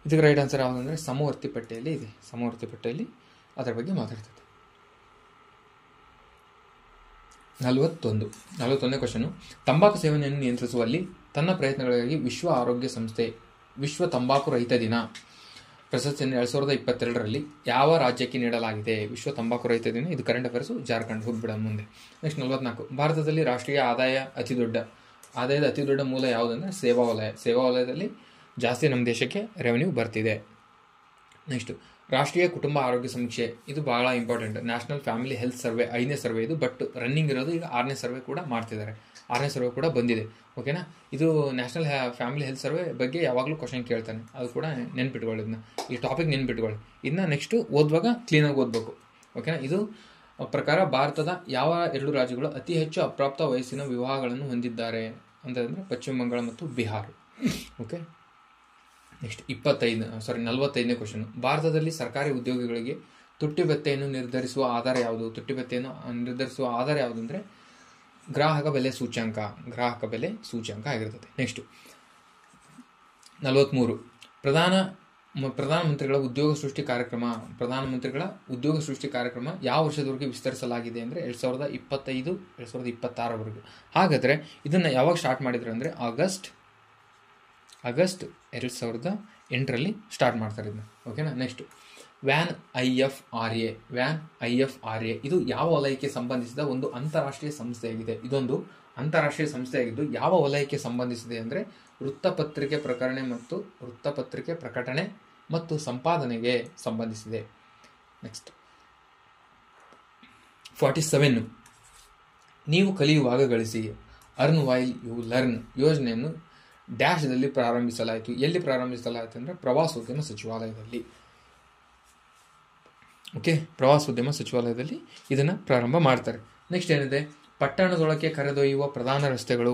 ಇದಕ್ಕೆ ರೈಟ್ ಆನ್ಸರ್ ಯಾವುದಂದರೆ ಸಮವರ್ತಿ ಪಟ್ಟಿಯಲ್ಲಿ ಇದೆ. ಸಮವರ್ತಿ ಪಟ್ಟಿಯಲ್ಲಿ ಅದರ ಬಗ್ಗೆ ಮಾತಾಡ್ತದೆ. 41ನೇ ಕ್ವಶನು. ತಂಬಾಕು ಸೇವನೆಯನ್ನು ನಿಯಂತ್ರಿಸುವಲ್ಲಿ ತನ್ನ ಪ್ರಯತ್ನಗಳಿಗಾಗಿ ವಿಶ್ವ ಆರೋಗ್ಯ ಸಂಸ್ಥೆ ವಿಶ್ವ ತಂಬಾಕು ರಹಿತ ದಿನ ಪ್ರಶಸ್ತಿಯನ್ನು 2022ರಲ್ಲಿ ಯಾವ ರಾಜ್ಯಕ್ಕೆ ನೀಡಲಾಗಿದೆ? ವಿಶ್ವ ತಂಬಾಕು ರಹಿತ ದಿನ. ಇದು ಕರೆಂಟ್ ಅಫೇರ್ಸು, ಜಾರ್ಖಂಡ್ ಹೋಗ್ಬಿಡ ಮುಂದೆ. ನೆಕ್ಸ್ಟ್ 44. ಭಾರತದಲ್ಲಿ ರಾಷ್ಟ್ರೀಯ ಆದಾಯದ ಅತಿ ದೊಡ್ಡ ಮೂಲ ಯಾವುದಂದರೆ ಸೇವಾ ವಲಯ. ಸೇವಾ ವಲಯದಲ್ಲಿ ಜಾಸ್ತಿ ನಮ್ಮ ದೇಶಕ್ಕೆ ರೆವೆನ್ಯೂ ಬರ್ತಿದೆ. ನೆಕ್ಸ್ಟು ರಾಷ್ಟ್ರೀಯ ಕುಟುಂಬ ಆರೋಗ್ಯ ಸಮೀಕ್ಷೆ. ಇದು ಬಹಳ important. National family health survey 5ನೇ ಸರ್ವೆ ಇದು. ಬಟ್ ರನ್ನಿಂಗ್ ಇರೋದು ಈಗ 6ನೇ ಸರ್ವೆ ಕೂಡ ಮಾಡ್ತಿದ್ದಾರೆ. 6ನೇ ಸರ್ವೆ ಕೂಡ ಬಂದಿದೆ. ಓಕೆನಾ. ಇದು ನ್ಯಾಷನಲ್ ಫ್ಯಾಮಿಲಿ ಹೆಲ್ತ್ ಸರ್ವೆ ಬಗ್ಗೆ ಯಾವಾಗಲೂ ಕ್ವಶನ್ ಕೇಳ್ತಾನೆ. ಅದು ಕೂಡ ನೆನ್ಪಿಟ್ಕೊಳ್ಳಿ. ಇದನ್ನ ಈ ಟಾಪಿಕ್ ನೆನ್ಪಿಟ್ಕೊಳ್ಳಿ. ಇದನ್ನ ನೆಕ್ಸ್ಟು ಓದುವಾಗ ಕ್ಲೀನಾಗಿ ಓದಬೇಕು. ಓಕೆನಾ. ಇದು ಪ್ರಕಾರ ಭಾರತದ ಯಾವ 2 ರಾಜ್ಯಗಳು ಅತಿ ಹೆಚ್ಚು ಅಪ್ರಾಪ್ತ ವಯಸ್ಸಿನ ವಿವಾಹಗಳನ್ನು ಹೊಂದಿದ್ದಾರೆ ಅಂತಂದರೆ ಪಶ್ಚಿಮ ಬಂಗಾಳ ಮತ್ತು ಬಿಹಾರ. ಓಕೆ. ನೆಕ್ಸ್ಟ್ 45ನೇ ಕ್ವಶನ್. ಭಾರತದಲ್ಲಿ ಸರ್ಕಾರಿ ಉದ್ಯೋಗಿಗಳಿಗೆ ತುಟ್ಟಿ ಭತ್ಯೆಯನ್ನು ನಿರ್ಧರಿಸುವ ಆಧಾರ ಯಾವುದು? ತುಟ್ಟಿ ಭತ್ಯೆಯನ್ನು ನಿರ್ಧರಿಸುವ ಆಧಾರ ಯಾವುದು ಅಂದರೆ ಗ್ರಾಹಕ ಬೆಲೆ ಸೂಚ್ಯಂಕ ಆಗಿರ್ತದೆ. ನೆಕ್ಸ್ಟು 43. ಪ್ರಧಾನಮಂತ್ರಿಗಳ ಉದ್ಯೋಗ ಸೃಷ್ಟಿ ಕಾರ್ಯಕ್ರಮ ಯಾವ ವರ್ಷದವರೆಗೆ ವಿಸ್ತರಿಸಲಾಗಿದೆ ಅಂದರೆ 2025 2026ವರೆಗೂ. ಹಾಗಾದರೆ ಇದನ್ನು ಯಾವಾಗ ಸ್ಟಾರ್ಟ್ ಮಾಡಿದ್ರು ಅಂದರೆ ಆಗಸ್ಟ್ 2008ರಲ್ಲಿ ಸ್ಟಾರ್ಟ್ ಮಾಡ್ತಾರೆ ಇದನ್ನ. ಓಕೆನಾ. ನೆಕ್ಸ್ಟ್ ವ್ಯಾನ್ IFRA ಇದು ಯಾವ ವಲಯಕ್ಕೆ ಸಂಬಂಧಿಸಿದ ಒಂದು ಅಂತಾರಾಷ್ಟ್ರೀಯ ಸಂಸ್ಥೆಯಾಗಿದೆ. ಇದೊಂದು ಅಂತಾರಾಷ್ಟ್ರೀಯ ಸಂಸ್ಥೆಯಾಗಿದ್ದು ಯಾವ ವಲಯಕ್ಕೆ ಸಂಬಂಧಿಸಿದೆ ಅಂದರೆ ವೃತ್ತಪತ್ರಿಕೆ ಪ್ರಕಟಣೆ ಮತ್ತು ಸಂಪಾದನೆಗೆ ಸಂಬಂಧಿಸಿದೆ. ನೆಕ್ಸ್ಟ್ 47 ನೀವು ಕಲಿಯುವಾಗ ಗಳಿಸಿ ಅರ್ನ್ ವೈಲ್ ಯು ಲರ್ನ್ ಯೋಜನೆಯನ್ನು ಡ್ಯಾಶ್ದಲ್ಲಿ ಪ್ರಾರಂಭಿಸಲಾಯಿತು. ಎಲ್ಲಿ ಪ್ರಾರಂಭಿಸಲಾಯಿತು ಅಂದರೆ ಪ್ರವಾಸೋದ್ಯಮ ಸಚಿವಾಲಯದಲ್ಲಿ. ಓಕೆ, ಪ್ರವಾಸೋದ್ಯಮ ಸಚಿವಾಲಯದಲ್ಲಿ ಇದನ್ನು ಪ್ರಾರಂಭ ಮಾಡ್ತಾರೆ. ನೆಕ್ಸ್ಟ್ ಏನಿದೆ, ಪಟ್ಟಣದೊಳಕ್ಕೆ ಕರೆದೊಯ್ಯುವ ಪ್ರಧಾನ ರಸ್ತೆಗಳು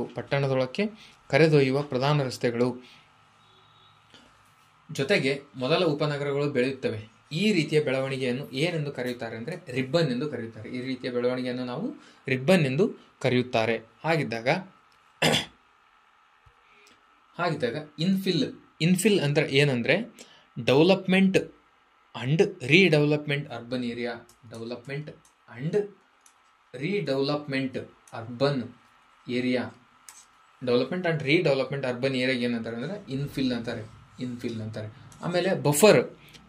ಜೊತೆಗೆ ಮೊದಲ ಉಪನಗರಗಳು ಬೆಳೆಯುತ್ತವೆ. ಈ ರೀತಿಯ ಬೆಳವಣಿಗೆಯನ್ನು ಏನೆಂದು ಕರೆಯುತ್ತಾರೆ ಅಂದರೆ ರಿಬ್ಬನ್ ಎಂದು ಕರೆಯುತ್ತಾರೆ. ಈ ರೀತಿಯ ಬೆಳವಣಿಗೆಯನ್ನು ನಾವು ರಿಬ್ಬನ್ ಎಂದು ಕರೆಯುತ್ತಾರೆ. ಹಾಗಿದ್ದಾಗ ಇನ್ಫಿಲ್ ಅಂದ್ರೆ ಏನಂದ್ರೆ development and redevelopment urban area. Development and redevelopment urban area ಏನಂತಾರೆ ಅಂದರೆ ಇನ್ಫಿಲ್ ಅಂತಾರೆ. ಆಮೇಲೆ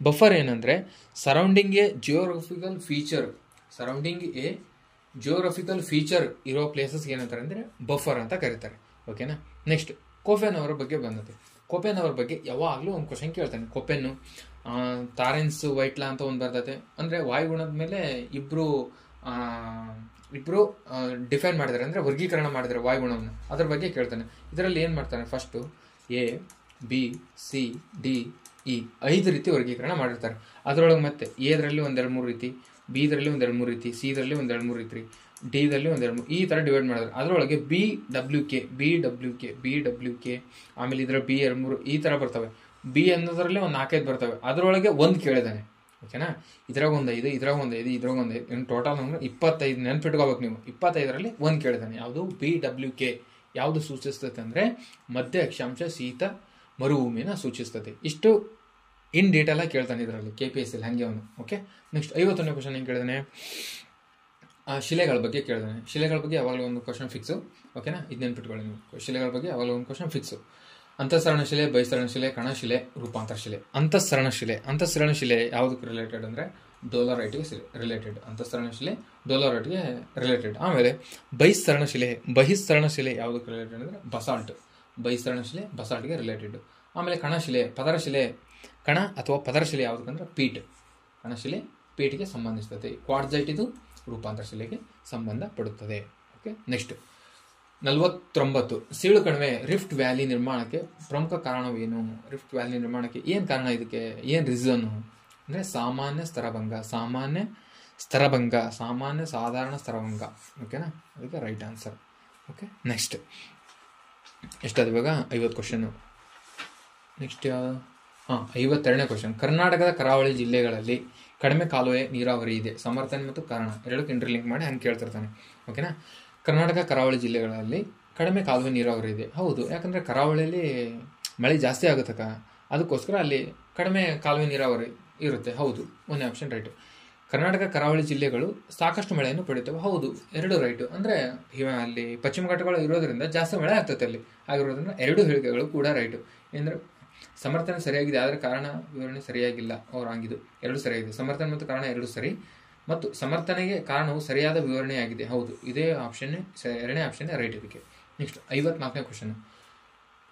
ಬಫರ್ ಏನಂದ್ರೆ ಸರೌಂಡಿಂಗ್ ಎ ಜಿಯೋಗ್ರಫಿಕಲ್ ಫೀಚರ್ ಇರೋ ಪ್ಲೇಸಸ್ ಏನಂತಾರೆ ಅಂದರೆ ಬಫರ್ ಅಂತ ಕರೀತಾರೆ. ಓಕೆನಾ. ನೆಕ್ಸ್ಟ್ ಕೋಪೆನ್ ಅವರ ಬಗ್ಗೆ ಬಂದತೆ. ಕೋಪೆನ್ ಅವರ ಬಗ್ಗೆ ಯಾವಾಗಲೂ ಒಂದು ಕ್ವಶನ್ ಕೇಳ್ತಾನೆ. ಕೋಪೆನ್ನು ತಾರೆನ್ಸ್ ವೈಟ್ಲಾ ಅಂತ ಒಂದು ಬರ್ತದೆ. ಅಂದರೆ ವಾಯುಗುಣದ ಮೇಲೆ ಇಬ್ರು ಡಿಫೈನ್ ಮಾಡಿದ್ದಾರೆ, ಅಂದರೆ ವರ್ಗೀಕರಣ ಮಾಡಿದ್ದಾರೆ ವಾಯುಗುಣವನ್ನು. ಅದ್ರ ಬಗ್ಗೆ ಕೇಳ್ತಾನೆ. ಇದರಲ್ಲಿ ಏನು ಮಾಡ್ತಾನೆ, ಫಸ್ಟು ABCDE 5 ರೀತಿ ವರ್ಗೀಕರಣ ಮಾಡಿರ್ತಾರೆ. ಅದರೊಳಗೆ ಮತ್ತೆ ಎದ್ರಲ್ಲಿ 1-2-3 ರೀತಿ, ಬಿದ್ರಲ್ಲಿ 1-2-3 ರೀತಿ, ಸಿದಲ್ಲಿ 1-2-3 ರೀತಿ, ಡಿದಲ್ಲಿ 1-2-3 ಈ ಥರ ಡಿವೈಡ್ ಮಾಡಿದ್ರೆ ಅದರೊಳಗೆ BWK ಆಮೇಲೆ ಇದರ B2-3 ಈ ಥರ ಬರ್ತವೆ. ಬಿ ಅನ್ನೋದ್ರಲ್ಲಿ ಒಂದು 4-5 ಬರ್ತವೆ. ಅದರೊಳಗೆ ಒಂದು ಕೇಳಿದಾನೆ. ಓಕೆನಾ. ಇದ್ರಾಗ ಒಂದು 5, ಇದ್ರಾಗ ಒಂದು 5, ಇದ್ರಾಗ ಒಂದು 5, ಟೋಟಲ್ ಅಂದ್ರೆ 25 ನೆನ್ಪಿಟ್ಕೋಬೇಕು ನೀವು. 25ರಲ್ಲಿ ಒಂದು ಕೇಳಿದಾನೆ. ಯಾವುದು BWK ಯಾವುದು ಸೂಚಿಸ್ತದೆ ಅಂದರೆ ಮಧ್ಯ ಅಕ್ಷಾಂಶ ಶೀತ ಮರುಭೂಮಿನ ಸೂಚಿಸ್ತದೆ. ಇಷ್ಟು ಇನ್ ಡೀಟೇಲ್ ಆಗಿ ಕೇಳ್ತಾನೆ ಇದರಲ್ಲಿ KPSC ಹಂಗೆ ಅವನು. ಓಕೆ. ನೆಕ್ಸ್ಟ್ 51ನೇ ಕ್ವಶನ್ ಏನು ಕೇಳಿದಾನೆ, ಶಿಲೆಗಳ ಬಗ್ಗೆ ಕೇಳಿದಾನೆ. ಶಿಲೆಗಳ ಬಗ್ಗೆ ಯಾವಾಗಲೂ ಒಂದು ಕ್ವಶನ್ ಫಿಕ್ಸು. ಓಕೆನಾ. ಇದು ನೆನ್ಪಿಟ್ಕೊಳ್ಳಿ ನೀವು. ಶಿಲೆಗಳ ಬಗ್ಗೆ ಯಾವಾಗಲೂ ಒಂದು ಕ್ವಶನ್ ಫಿಕ್ಸು. ಅಂತಃಸರಣ ಶಿಲೆ, ಬಹಿಸ್ತರಣ ಶಿಲೆ, ಕಣಶಿಲೆ, ರೂಪಾಂತರ ಶಿಲೆ. ಅಂತಃಸರಣ ಶಿಲೆ ಯಾವುದಕ್ಕೆ ರಿಲೇಟೆಡ್ ಅಂದರೆ ಡೋಲರೈಟ್ಗೆ ರಿಲೇಟೆಡ್. ಅಂತಃಸರಣ ಶಿಲೆ ಡೋಲರೈಟ್ಗೆ ರಿಲೇಟೆಡ್. ಆಮೇಲೆ ಬಹಿಸ್ತರಣ ಶಿಲೆ ಯಾವುದಕ್ಕೆ ರಿಲೇಟೆಡ್ ಅಂದರೆ ಬಸಾಲ್ಟ್. ಬಹಿಸ್ತರಣ ಶಿಲೆ ಬಸಾಲ್ಟ್ಗೆ ರಿಲೇಟೆಡ್. ಆಮೇಲೆ ಕಣ ಅಥವಾ ಪದರ ಶಿಲೆ ಯಾವುದಕ್ಕಂದ್ರೆ ಪೀಟ್. ಕಣಶಿಲೆ ಪೀಟ್ಗೆ ಸಂಬಂಧಿಸ್ತದೆ. ಕ್ವಾರ್ಟ್ಜೈಟ್ ಇದು ರೂಪಾಂತರ ಶಿಲೆಗೆ ಸಂಬಂಧಪಡುತ್ತದೆ. ಓಕೆ. ನೆಕ್ಸ್ಟ್ 49 ಸೀಳು ಕಣಿವೆ ರಿಫ್ಟ್ ವ್ಯಾಲಿ ನಿರ್ಮಾಣಕ್ಕೆ ಪ್ರಮುಖ ಕಾರಣವೇನು? ರಿಫ್ಟ್ ವ್ಯಾಲಿ ನಿರ್ಮಾಣಕ್ಕೆ ಏನು ಕಾರಣ? ಇದಕ್ಕೆ ಏನು ರೀಸನ್ನು ಅಂದರೆ ಸಾಮಾನ್ಯ ಸಾಧಾರಣ ಸ್ತರಭಂಗ. ಓಕೆನಾ. ಅದಕ್ಕೆ ರೈಟ್ ಆನ್ಸರ್. ಓಕೆ. ನೆಕ್ಸ್ಟ್ ಎಷ್ಟಾದ ಇವಾಗ 50 ಕ್ವಶನ್ನು. Next 52ನೇ question. ಕರ್ನಾಟಕದ ಕರಾವಳಿ ಜಿಲ್ಲೆಗಳಲ್ಲಿ ಕಡಿಮೆ ಕಾಲುವೆ ನೀರಾವರಿ ಇದೆ. ಸಮರ್ಥನೆ ಮತ್ತು ಕಾರಣ ಎರಡಕ್ಕೆ ಇಂಟರ್ಲಿಂಕ್ ಮಾಡಿ ಹಂಗೆ ಕೇಳ್ತಿರ್ತಾನೆ. ಓಕೆನಾ. ಕರ್ನಾಟಕ ಕರಾವಳಿ ಜಿಲ್ಲೆಗಳಲ್ಲಿ ಕಡಿಮೆ ಕಾಲುವೆ ನೀರಾವರಿ ಇದೆ. ಹೌದು, ಯಾಕಂದರೆ ಕರಾವಳಿಯಲ್ಲಿ ಮಳೆ ಜಾಸ್ತಿ ಆಗುತ್ತಕ್ಕ, ಅದಕ್ಕೋಸ್ಕರ ಅಲ್ಲಿ ಕಡಿಮೆ ಕಾಲುವೆ ನೀರಾವರಿ ಇರುತ್ತೆ. ಹೌದು, ಒಂದೇ ಆಪ್ಷನ್ ರೈಟು. ಕರ್ನಾಟಕ ಕರಾವಳಿ ಜಿಲ್ಲೆಗಳು ಸಾಕಷ್ಟು ಮಳೆಯನ್ನು ಪಡೆಯುತ್ತವೆ. ಹೌದು, 2 ರೈಟು. ಅಂದರೆ ಅಲ್ಲಿ ಪಶ್ಚಿಮ ಘಟ್ಟಗಳು ಇರೋದ್ರಿಂದ ಜಾಸ್ತಿ ಮಳೆ ಆಗ್ತದೆ ಅಲ್ಲಿ. ಆಗಿರೋದ್ರಿಂದ 2 ಹೇಳಿಕೆಗಳು ಕೂಡ ರೈಟು. ಅಂದರೆ ಸಮರ್ಥನೆ ಸರಿಯಾಗಿದೆ, ಆದರೆ ಕಾರಣ ವಿವರಣೆ ಸರಿಯಾಗಿಲ್ಲ. ಅವ್ರು ಹಂಗಿದು 2 ಸರಿಯಾಗಿದೆ. ಸಮರ್ಥನೆ ಮತ್ತು ಕಾರಣ 2 ಸರಿ, ಮತ್ತು ಸಮರ್ಥನೆಗೆ ಕಾರಣವು ಸರಿಯಾದ ವಿವರಣೆಯಾಗಿದೆ. ಹೌದು, ಇದೇ ಆಪ್ಷನ್ನೇ 2ನೇ ಆಪ್ಷನ್ನೇ ರೈಟ್ ಇದಕ್ಕೆ. ನೆಕ್ಸ್ಟ್ 54ನೇ ಕ್ವಶನ್.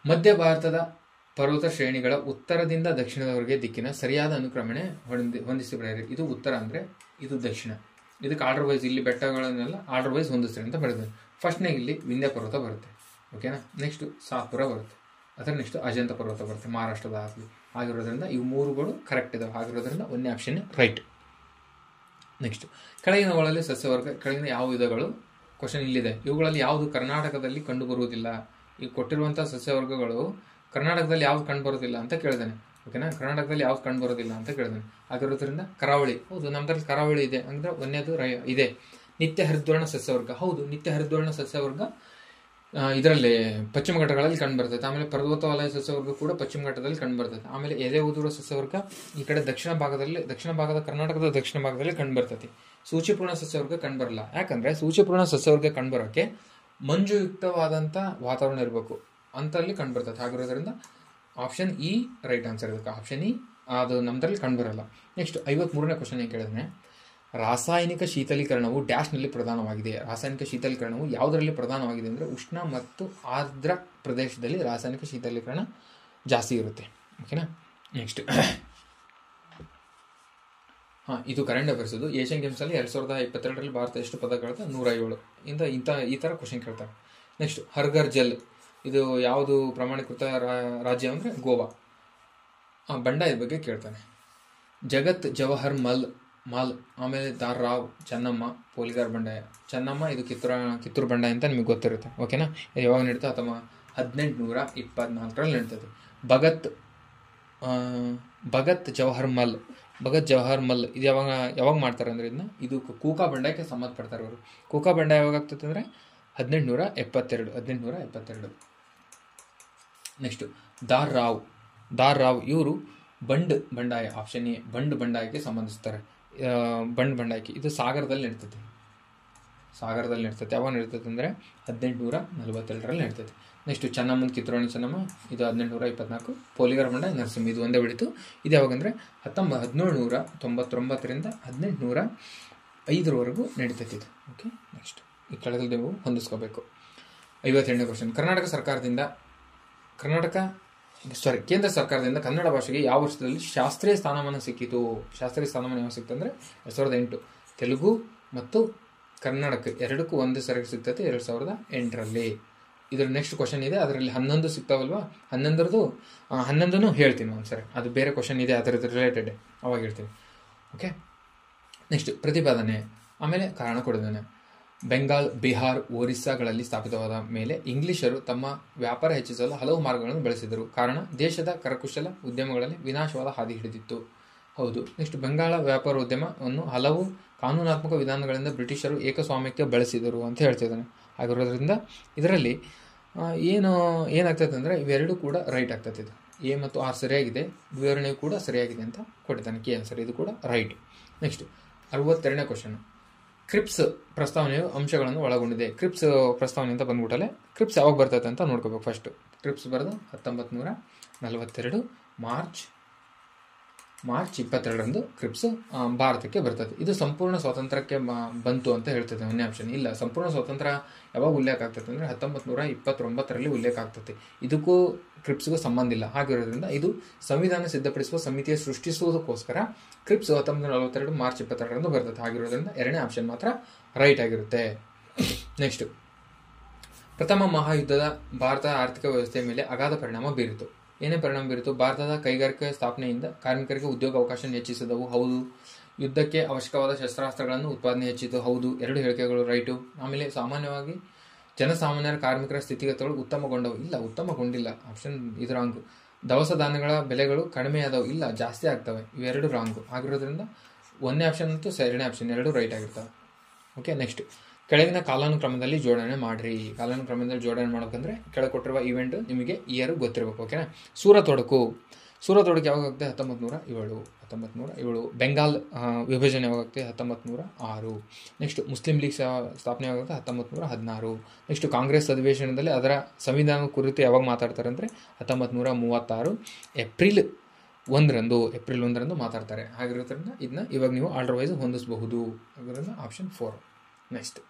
ಮಧ್ಯ ಭಾರತದ ಪರ್ವತ ಶ್ರೇಣಿಗಳ ಉತ್ತರದಿಂದ ದಕ್ಷಿಣದವರೆಗೆ ದಿಕ್ಕಿನ ಸರಿಯಾದ ಅನುಕ್ರಮಣೆ ಹೊಂದಿಸಿ ಬರೆಯಿರಿ. ಇದು ಉತ್ತರ ಅಂದರೆ ಇದು ದಕ್ಷಿಣ. ಇದಕ್ಕೆ ಆರ್ಡರ್ ವೈಸ್ ಇಲ್ಲಿ ಬೆಟ್ಟಗಳನ್ನೆಲ್ಲ ಆರ್ಡರ್ ವೈಸ್ ಹೊಂದಿಸ್ತಾರೆ ಅಂತ ಬರೆದಿದೆ. ಫಸ್ಟ್ನಾಗ ಇಲ್ಲಿ ವಿಂಧ್ಯ ಪರ್ವತ ಬರುತ್ತೆ. ಓಕೆನಾ. ನೆಕ್ಸ್ಟ್ ಸಾತ್ಪುರ ಬರುತ್ತೆ. ಅದರ ನೆಕ್ಸ್ಟ್ ಅಜಂತ ಪರ್ವತ ಬರುತ್ತೆ ಮಹಾರಾಷ್ಟ್ರದ ಆಗಿರೋದ್ರಿಂದ ಇವು 3ಗಳು ಕರೆಕ್ಟ್ ಇದಾವೆ. ಆಗಿರೋದ್ರಿಂದ 1ನೇ ಆಪ್ಷನ್ ರೈಟ್. ನೆಕ್ಸ್ಟ್ ಕೆಳಗಿನಗಳಲ್ಲಿ ಸಸ್ಯವರ್ಗ ಕೆಳಗಿನ ಯಾವ ವಿಧಗಳು ಕ್ವಶನ್ ಇಲ್ಲಿದೆ. ಇವುಗಳಲ್ಲಿ ಯಾವುದು ಕರ್ನಾಟಕದಲ್ಲಿ ಕಂಡುಬರುವುದಿಲ್ಲ? ಈಗ ಕೊಟ್ಟಿರುವಂಥ ಸಸ್ಯವರ್ಗಗಳು ಕರ್ನಾಟಕದಲ್ಲಿ ಯಾವ್ದು ಕಂಡುಬರೋದಿಲ್ಲ ಅಂತ ಕೇಳಿದಾನೆ. ಓಕೆನಾ. ಕರ್ನಾಟಕದಲ್ಲಿ ಯಾವ್ದು ಕಂಡುಬರೋದಿಲ್ಲ ಅಂತ ಕೇಳಿದಾನೆ. ಆಗಿರೋದ್ರಿಂದ ಕರಾವಳಿ. ಹೌದು, ನಮ್ಮದ್ರಲ್ಲಿ ಕರಾವಳಿ ಇದೆ ಅಂದರೆ ಒಂದೇದು ಇದೆ. ನಿತ್ಯ ಹರಿದ್ವರ್ಣ ಸಸ್ಯವರ್ಗ. ಹೌದು, ನಿತ್ಯ ಹರಿದ್ವರ್ಣ ಸಸ್ಯವರ್ಗ ಇದರಲ್ಲಿ ಪಶ್ಚಿಮ ಘಟ್ಟಗಳಲ್ಲಿ ಕಂಡುಬರ್ತೈತೆ. ಆಮೇಲೆ ಪರ್ವತ ವಲಯ ಸಸ್ಯವರ್ಗ ಕೂಡ ಪಶ್ಚಿಮ ಘಟ್ಟದಲ್ಲಿ ಕಂಡುಬರ್ತೈತೆ. ಆಮೇಲೆ ಎಲೆ ಉದುರುವ ಸಸ್ಯವರ್ಗ ಈ ಕಡೆ ದಕ್ಷಿಣ ಭಾಗದ ಕರ್ನಾಟಕದ ದಕ್ಷಿಣ ಭಾಗದಲ್ಲಿ ಕಂಡುಬರ್ತೈತಿ. ಸೂಚಿಪೂರ್ಣ ಸಸ್ಯವರ್ಗ ಕಂಡುಬರಲ್ಲ. ಯಾಕಂದ್ರೆ ಸೂಚಿಪೂರ್ಣ ಸಸ್ಯವರ್ಗ ಕಂಡುಬರೋಕೆ ಮಂಜುಯುಕ್ತವಾದಂಥ ವಾತಾವರಣ ಇರಬೇಕು, ಅಂತಲ್ಲಿ ಕಂಡುಬರ್ತೈತೆ. ಹಾಗಿರೋದ್ರಿಂದ ಆಪ್ಷನ್ ಇ ರೈಟ್ ಆನ್ಸರ್. ಇದಕ್ಕೆ ಆಪ್ಷನ್ ಇ ಅದು ನಮ್ದ್ರಲ್ಲಿ ಕಂಡುಬರಲ್ಲ. ನೆಕ್ಸ್ಟ್ 53ನೇ ಕ್ವಶನ್ ಏನು ಕೇಳಿದ್ರೆ, ರಾಸಾಯನಿಕ ಶೀತಲೀಕರಣವು ಡ್ಯಾಶ್ನಲ್ಲಿ ಪ್ರಧಾನವಾಗಿದೆ. ರಾಸಾಯನಿಕ ಶೀತಲೀಕರಣವು ಯಾವುದರಲ್ಲಿ ಪ್ರಧಾನವಾಗಿದೆ ಅಂದರೆ ಉಷ್ಣ ಮತ್ತು ಆರ್ದ್ರ ಪ್ರದೇಶದಲ್ಲಿ ರಾಸಾಯನಿಕ ಶೀತಲೀಕರಣ ಜಾಸ್ತಿ ಇರುತ್ತೆ. ಓಕೆನಾ. ನೆಕ್ಸ್ಟ್ ಇದು ಕರೆಂಟ್ ಅಫೇರ್ಸ್. ಇದು ಏಷ್ಯನ್ ಗೇಮ್ಸಲ್ಲಿ 2022ರಲ್ಲಿ ಭಾರತ ಎಷ್ಟು ಪದಕ ಗಳಿತ? 107 ಈ ಥರ ಕ್ವಶನ್ ಕೇಳ್ತಾರೆ. ನೆಕ್ಸ್ಟ್ ಹರ್ಘರ್ ಜಲ್ ಇದು ಯಾವುದು ಪ್ರಮಾಣೀಕೃತ ರಾಜ್ಯ ಅಂದರೆ ಗೋವಾ. ಬಂಡಾಯದ ಬಗ್ಗೆ ಕೇಳ್ತಾನೆ. ಜಗತ್ ಜವಾಹರ್ ಮಾಲ್, ಆಮೇಲೆ ದಾರ್ ರಾವ್ ಚೆನ್ನಮ್ಮ ಪೋಲಿಗಾರ್ ಬಂಡಾಯ. ಚೆನ್ನಮ್ಮ ಇದು ಕಿತ್ತೂರು ಬಂಡಾಯ ಅಂತ ನಿಮಗೆ ಗೊತ್ತಿರುತ್ತೆ. ಓಕೆನಾ. ಯಾವಾಗ ನಡೀತಾ? 1824ರಲ್ಲಿ ನಡೀತದೆ. ಭಗತ್ ಜವಾಹರ್ ಮಲ್ ಇದು ಯಾವಾಗ ಮಾಡ್ತಾರೆ ಅಂದರೆ ಇದು ಕೂಕಾ ಬಂಡಾಯಕ್ಕೆ ಸಂಬಂಧಪಡ್ತಾರೆ ಅವರು. ಕೂಕಾ ಬಂಡಾಯ ಯಾವಾಗ ಆಗ್ತದೆ ಅಂದರೆ 1872. ನೆಕ್ಸ್ಟ್ ದಾರ್ ರಾವ್ ಇವರು ಬಂಡಾಯ. Option A ಬಂಡಾಯಕ್ಕೆ ಸಂಬಂಧಿಸ್ತಾರೆ. ಬಂಡಾಯಕ್ಕೆ ಇದು ಸಾಗರದಲ್ಲಿ ನಡೀತದೆ. ಯಾವಾಗ ನಡೀತದೆ ಅಂದರೆ 1842ರಲ್ಲಿ ನಡೀತದೆ. ನೆಕ್ಸ್ಟ್ ಚೆನ್ನಮ್ಮನ ಕಿತ್ತೂರಾಣಿ ಚೆನ್ನಮ್ಮ ಇದು 1824. ಪೋಲಿಗಾರ್ ಬಂಡಾಯ ನರಸಿಂಹ ಇದು ಒಂದೇ ಬೆಳೀತು. ಇದು ಯಾವಾಗಂದರೆ 1799ರಿಂದ 1805ರವರೆಗೂ ನಡೀತೈತಿ ಇದು. ಓಕೆ. ನೆಕ್ಸ್ಟ್ ಈ ಕೆಳಗಲ್ಲಿ ನೀವು ಹೊಂದಿಸ್ಕೋಬೇಕು. 58ನೇ ಕ್ವಶನ್. ಕೇಂದ್ರ ಸರ್ಕಾರದಿಂದ ಕನ್ನಡ ಭಾಷೆಗೆ ಯಾವ ವರ್ಷದಲ್ಲಿ ಶಾಸ್ತ್ರೀಯ ಸ್ಥಾನಮಾನ ಸಿಕ್ಕಿತು? ಶಾಸ್ತ್ರೀಯ ಸ್ಥಾನಮಾನ ಯಾವಾಗ ಸಿಕ್ತು ಅಂದರೆ 2008. ತೆಲುಗು ಮತ್ತು ಕನ್ನಡಕ್ಕೆ ಎರಡಕ್ಕೂ ಒಂದೇ ಸರಿಗೆ ಸಿಗ್ತೈತೆ 2008ರಲ್ಲಿ. ಇದರ ನೆಕ್ಸ್ಟ್ ಕ್ವಶನ್ ಇದೆ, ಅದರಲ್ಲಿ 11 ಸಿಗ್ತಾವಲ್ವಾ? 11 ಹೇಳ್ತೀನಿ ಒಂದ್ಸರಿ. ಅದು ಬೇರೆ ಕ್ವಶನ್ ಇದೆ, ಅದರದ್ದು ರಿಲೇಟೆಡ್, ಅವಾಗ ಹೇಳ್ತೀನಿ. ಓಕೆ. ನೆಕ್ಸ್ಟ್ ಪ್ರತಿಪಾದನೆ, ಆಮೇಲೆ ಕಾರಣ ಕೊಡಿದ್ದಾನೆ. ಬೆಂಗಾಲ್, ಬಿಹಾರ್, ಒರಿಸ್ಸಾಗಳಲ್ಲಿ ಸ್ಥಾಪಿತವಾದ ಮೇಲೆ ಇಂಗ್ಲಿಷರು ತಮ್ಮ ವ್ಯಾಪಾರ ಹೆಚ್ಚಿಸಲು ಹಲವು ಮಾರ್ಗಗಳನ್ನು ಬಳಸಿದರು. ಕಾರಣ ದೇಶದ ಕರಕುಶಲ ಉದ್ಯಮಗಳಲ್ಲಿ ವಿನಾಶವಾದ ಹಾದಿ ಹಿಡಿದಿತ್ತು. ಹೌದು. ನೆಕ್ಸ್ಟ್ ಬೆಂಗಾಳ ವ್ಯಾಪಾರೋದ್ಯಮವನ್ನು ಹಲವು ಕಾನೂನಾತ್ಮಕ ವಿಧಾನಗಳಿಂದ ಬ್ರಿಟಿಷರು ಏಕಸ್ವಾಮ್ಯಕ್ಕೆ ಬಳಸಿದರು ಅಂತ ಹೇಳ್ತಿದ್ದಾನೆ. ಆಗಿರೋದ್ರಿಂದ ಇದರಲ್ಲಿ ಏನಾಗ್ತದೆ ಅಂದರೆ ಇವೆರಡೂ ಕೂಡ ರೈಟ್ ಆಗ್ತದೆ. ಇದು ಎ ಮತ್ತು ಆರ್ ಸರಿಯಾಗಿದೆ, ವಿವರಣೆ ಕೂಡ ಸರಿಯಾಗಿದೆ ಅಂತ ಕೊಟ್ಟಿದ್ದಾನೆ. ಕೆ ಆನ್ಸರ್ ಇದು ಕೂಡ ರೈಟ್. ನೆಕ್ಸ್ಟ್ 62ನೇ ಕ್ವಶನ್. ಕ್ರಿಪ್ಸ್ ಪ್ರಸ್ತಾವನೆಯು ಅಂಶಗಳನ್ನು ಒಳಗೊಂಡಿದೆ. ಕ್ರಿಪ್ಸ್ ಪ್ರಸ್ತಾವನೆ ಅಂತ ಬಂದ್ಬಿಟ್ಟಲೆ ಕ್ರಿಪ್ಸ್ ಯಾವಾಗ ಬರ್ತೈತೆ ಅಂತ ನೋಡ್ಕೋಬೇಕು. ಫಸ್ಟ್ ಕ್ರಿಪ್ಸ್ ಬರೆದು 1942 ಮಾರ್ಚ್ 22ರಂದು ಕ್ರಿಪ್ಸ್ ಭಾರತಕ್ಕೆ ಬರ್ತದೆ. ಇದು ಸಂಪೂರ್ಣ ಸ್ವಾತಂತ್ರ್ಯಕ್ಕೆ ಬಂತು ಅಂತ ಹೇಳ್ತದೆ. ಒಂದೇ ಆಪ್ಷನ್ ಇಲ್ಲ. ಸಂಪೂರ್ಣ ಸ್ವಾತಂತ್ರ್ಯ ಯಾವಾಗ ಉಲ್ಲೇಖ ಆಗ್ತದೆ ಅಂದರೆ 1929ರಲ್ಲಿ ಉಲ್ಲೇಖ ಆಗ್ತದೆ. ಇದಕ್ಕೂ ಕ್ರಿಪ್ಸ್ಗೂ ಸಂಬಂಧ ಇಲ್ಲ. ಹಾಗಿರೋದ್ರಿಂದ ಇದು ಸಂವಿಧಾನ ಸಿದ್ಧಪಡಿಸುವ ಸಮಿತಿಯ ಸೃಷ್ಟಿಸುವುದಕ್ಕೋಸ್ಕರ ಕ್ರಿಪ್ಸ್ 1942 ಮಾರ್ಚ್ 22ರಂದು ಬರ್ತದೆ. ಹಾಗಿರೋದ್ರಿಂದ ಎರಡನೇ ಆಪ್ಷನ್ ಮಾತ್ರ ರೈಟ್ ಆಗಿರುತ್ತೆ. ನೆಕ್ಸ್ಟ್ ಪ್ರಥಮ ಮಹಾಯುದ್ಧದ ಭಾರತದ ಆರ್ಥಿಕ ವ್ಯವಸ್ಥೆಯ ಮೇಲೆ ಅಗಾಧ ಪರಿಣಾಮ ಬೀರಿತು. ಏನೇ ಪರಿಣಾಮ ಬೀರಿತು? ಭಾರತದ ಕೈಗಾರಿಕೆ ಸ್ಥಾಪನೆಯಿಂದ ಕಾರ್ಮಿಕರಿಗೆ ಉದ್ಯೋಗ ಅವಕಾಶ ಹೆಚ್ಚಿಸಿದವು. ಹೌದು. ಯುದ್ಧಕ್ಕೆ ಅವಶ್ಯಕವಾದ ಶಸ್ತ್ರಾಸ್ತ್ರಗಳನ್ನು ಉತ್ಪಾದನೆ ಹೆಚ್ಚಿತು. ಹೌದು. ಎರಡು ಹೇಳಿಕೆಗಳು ರೈಟು. ಆಮೇಲೆ ಸಾಮಾನ್ಯವಾಗಿ ಜನಸಾಮಾನ್ಯರ ಕಾರ್ಮಿಕರ ಸ್ಥಿತಿಗತಿಗಳು ಉತ್ತಮಗೊಂಡವು. ಇಲ್ಲ, ಉತ್ತಮಗೊಂಡಿಲ್ಲ. ಆಪ್ಷನ್ ಇದು ರಾಂಗು. ದವಸ ಧಾನ್ಯಗಳ ಬೆಲೆಗಳು ಕಡಿಮೆ ಆದವು. ಇಲ್ಲ, ಜಾಸ್ತಿ ಆಗ್ತವೆ. ಇವೆರಡು ರಾಂಗು. ಆಗಿರೋದ್ರಿಂದ ಒಂದನೇ ಆಪ್ಷನ್ ಮತ್ತು ಎರಡನೇ ಆಪ್ಷನ್ ಎರಡು ರೈಟ್ ಆಗಿರ್ತವೆ. ಓಕೆ. ನೆಕ್ಸ್ಟ್ ಕೆಳಗಿನ ಕಾಲಾನುಕ್ರಮದಲ್ಲಿ ಜೋಡಣೆ ಮಾಡಿರಿ. ಕಾಲಾನುಕ್ರಮದಲ್ಲಿ ಜೋಡಣೆ ಮಾಡ್ಬೇಕಂದ್ರೆ ಕೆಳಗೆ ಕೊಟ್ಟಿರುವ ಇವೆಂಟ್ ನಿಮಗೆ ಇಯರ್ ಗೊತ್ತಿರಬೇಕು. ಓಕೆನಾ. ಸೂರತೊಡಕು ಯಾವಾಗ ಆಗುತ್ತೆ? 1907. ಬೆಂಗಾಲ್ ವಿಭಜನೆ ಯಾವಾಗುತ್ತೆ? 1906. ನೆಕ್ಸ್ಟ್ ಮುಸ್ಲಿಂ ಲೀಗ್ ಸ್ಥಾಪನೆ ಯಾವಾಗುತ್ತೆ? 1916. ನೆಕ್ಸ್ಟ್ ಕಾಂಗ್ರೆಸ್ ಅಧಿವೇಶನದಲ್ಲಿ ಅದರ ಸಂವಿಧಾನ ಕುರಿತು ಯಾವಾಗ ಮಾತಾಡ್ತಾರೆ ಅಂದರೆ 1936 ಏಪ್ರಿಲ್ 1ರಂದು ಮಾತಾಡ್ತಾರೆ. ಹಾಗಿರೋದ್ರಿಂದ ಇದನ್ನ ಇವಾಗ ನೀವು ಆರ್ಡರ್ ವೈಸ್ ಹೊಂದಿಸಬಹುದು. ಹಾಗಿರೋದ್ರಿಂದ ಆಪ್ಷನ್ 4. ನೆಕ್ಸ್ಟ್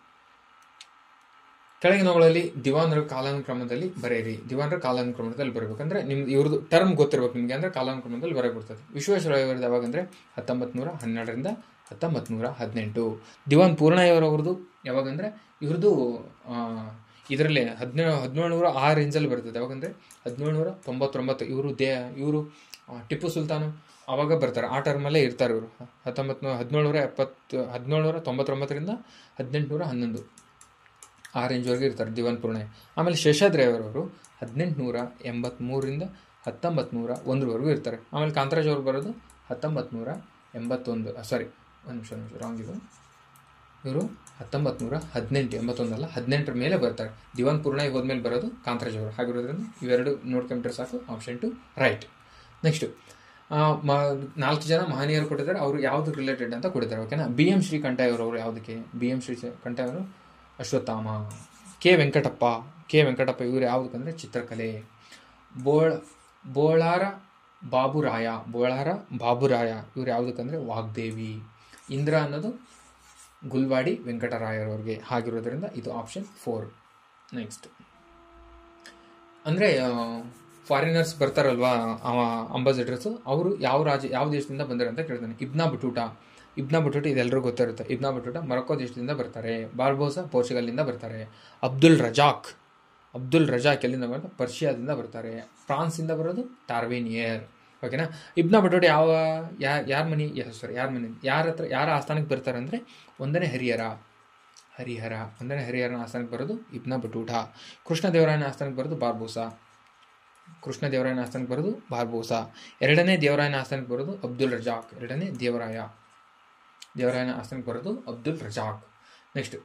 ಕೆಳಗಿನವುಗಳಲ್ಲಿ ದಿವಾನರ ಕಾಲಾನುಕ್ರಮದಲ್ಲಿ ಬರೆಯಿರಿ. ದಿವಾನರ ಕಾಲಾನುಕ್ರಮದಲ್ಲಿ ಬರಬೇಕಂದ್ರೆ ನಿಮ್ಗೆ ಇವ್ರದ್ದು ಟರ್ಮ್ ಗೊತ್ತಿರ್ಬೇಕು ನಿಮಗೆ, ಅಂದರೆ ಕಾಲಾನುಕ್ರಮದಲ್ಲಿ ಬರ್ತದೆ. ವಿಶ್ವೇಶ್ವರಯ್ಯವ್ರದ್ದು ಯಾವಾಗಂದರೆ 1912ರಿಂದ 1918. ದಿವಾನ್ ಪೂರ್ಣಯ್ಯವ್ರವ್ರದ್ದು ಯಾವಾಗಂದರೆ ಇವ್ರದ್ದು ಇದರಲ್ಲಿ 1700 ಆ ರೇಂಜಲ್ಲಿ ಬರ್ತದೆ. ಯಾವಾಗಂದರೆ 1799. ಇವರು ಟಿಪ್ಪು ಸುಲ್ತಾನು ಆವಾಗ ಬರ್ತಾರೆ. ಆ ಟರ್ಮಲ್ಲೇ ಇರ್ತಾರೆ ಇವರು. 1799ರಿಂದ 1811 ಆ ರೇಂಜ್ವರೆಗೆ ಇರ್ತಾರೆ ದಿವಾನ್ ಪೂರ್ಣಯ್ಯ. ಆಮೇಲೆ ಶೇಷಾದ್ರಿಯವರವರು 1883ರಿಂದ 1901ವರೆಗೂ ಇರ್ತಾರೆ. ಆಮೇಲೆ ಕಾಂತರಾಜ್ ಅವರು ಬರೋದು 1981. ಸಾರಿ, ಒಂದು ನಿಮಿಷ ರಾಂಗ್ ಇದು. ಇವರು 1918, 81 18 ಮೇಲೆ ಬರ್ತಾರೆ. ದಿವಾನ್ ಪೂರ್ಣಾಯಿ ಹೋದ್ಮೇಲೆ ಬರೋದು ಕಾಂತರಾಜ್ ಅವರು. ಹಾಗಿರೋದ್ರಿಂದ ಇವೆರಡು ನೋಡ್ಕೊಂಡ್ರೆ ಸಾಕು, ಆಪ್ಷನ್ 2 ರೈಟ್. ನೆಕ್ಸ್ಟು 4 ಜನ ಮಹನೀಯರು ಕೊಟ್ಟಿದ್ದಾರೆ, ಅವರು ಯಾವುದು ರಿಲೇಟೆಡ್ ಅಂತ ಕೊಟ್ಟಿದ್ದಾರೆ. ಓಕೆನಾ. ಬಿ ಎಂ ಶ್ರೀಕಂಠಯ್ಯ ಅವರು ಯಾವುದಕ್ಕೆ? ಬಿ ಎಂ ಶ್ರೀಕಂಠಯ್ಯ ಅವರು ಅಶ್ವತ್ಥಾಮ. ಕೆ ವೆಂಕಟಪ್ಪ ಇವರು ಯಾವುದಕ್ಕಂದರೆ ಚಿತ್ರಕಲೆ. ಬೋಳಾರ ಬಾಬುರಾಯ ಇವ್ರು ಯಾವುದಕ್ಕಂದರೆ ವಾಗ್ದೇವಿ. ಇಂದ್ರ ಅನ್ನೋದು ಗುಲ್ವಾಡಿ ವೆಂಕಟರಾಯರವ್ರಿಗೆ. ಹಾಗಿರೋದ್ರಿಂದ ಇದು ಆಪ್ಷನ್ 4. ನೆಕ್ಸ್ಟ್ ಅಂದರೆ ಫಾರಿನರ್ಸ್ ಬರ್ತಾರಲ್ವಾ ಅಂಬಾಸಿಡರ್ಸು, ಅವರು ಯಾವ ದೇಶದಿಂದ ಬಂದರೆ ಅಂತ ಕೇಳ್ತಾನೆ. ಇಬ್ನಾ ಬಟೂಟಾ ಇದೆಲ್ಲರೂ ಗೊತ್ತಿರುತ್ತೆ. ಇಬ್ನಾ ಬಟೂಟಾ ಮೊರಕ್ಕೋ ದೇಶದಿಂದ ಬರ್ತಾರೆ. ಬಾರ್ಬೋಸಾ ಪೋರ್ಚುಗಲ್ನಿಂದ ಬರ್ತಾರೆ. ಅಬ್ದುಲ್ ರಜಾಕ್ ಎಲ್ಲಿಂದ ಬರ್ತಾರೆ? ಪರ್ಷಿಯಾದಿಂದ ಬರ್ತಾರೆ. ಫ್ರಾನ್ಸಿಂದ ಬರೋದು ಟಾರ್ವೇನಿಯರ್. ಓಕೆನಾ. ಇಬ್ನಾ ಬಟೂಟಾ ಯಾರ ಆಸ್ಥಾನಕ್ಕೆ ಬರ್ತಾರೆ ಅಂದರೆ 1ನೇ ಹರಿಹರನ ಆಸ್ಥಾನಕ್ಕೆ ಬರೋದು ಇಬ್ನಾ ಬಟೂಟಾ. ಕೃಷ್ಣದೇವರಾಯನ ಆಸ್ಥಾನಕ್ಕೆ ಬರೋದು ಬಾರ್ಬೋಸಾ. 2ನೇ ದೇವರಾಯನ ಆಸ್ಥಾನಕ್ಕೆ ಬರೋದು ಅಬ್ದುಲ್ ರಜಾಕ್. ದೇವರಾಯನ ಆಸ್ಥಾನಕ್ಕೆ ಬರೋದು ಅಬ್ದುಲ್ ರಜಾಕ್. ನೆಕ್ಸ್ಟ್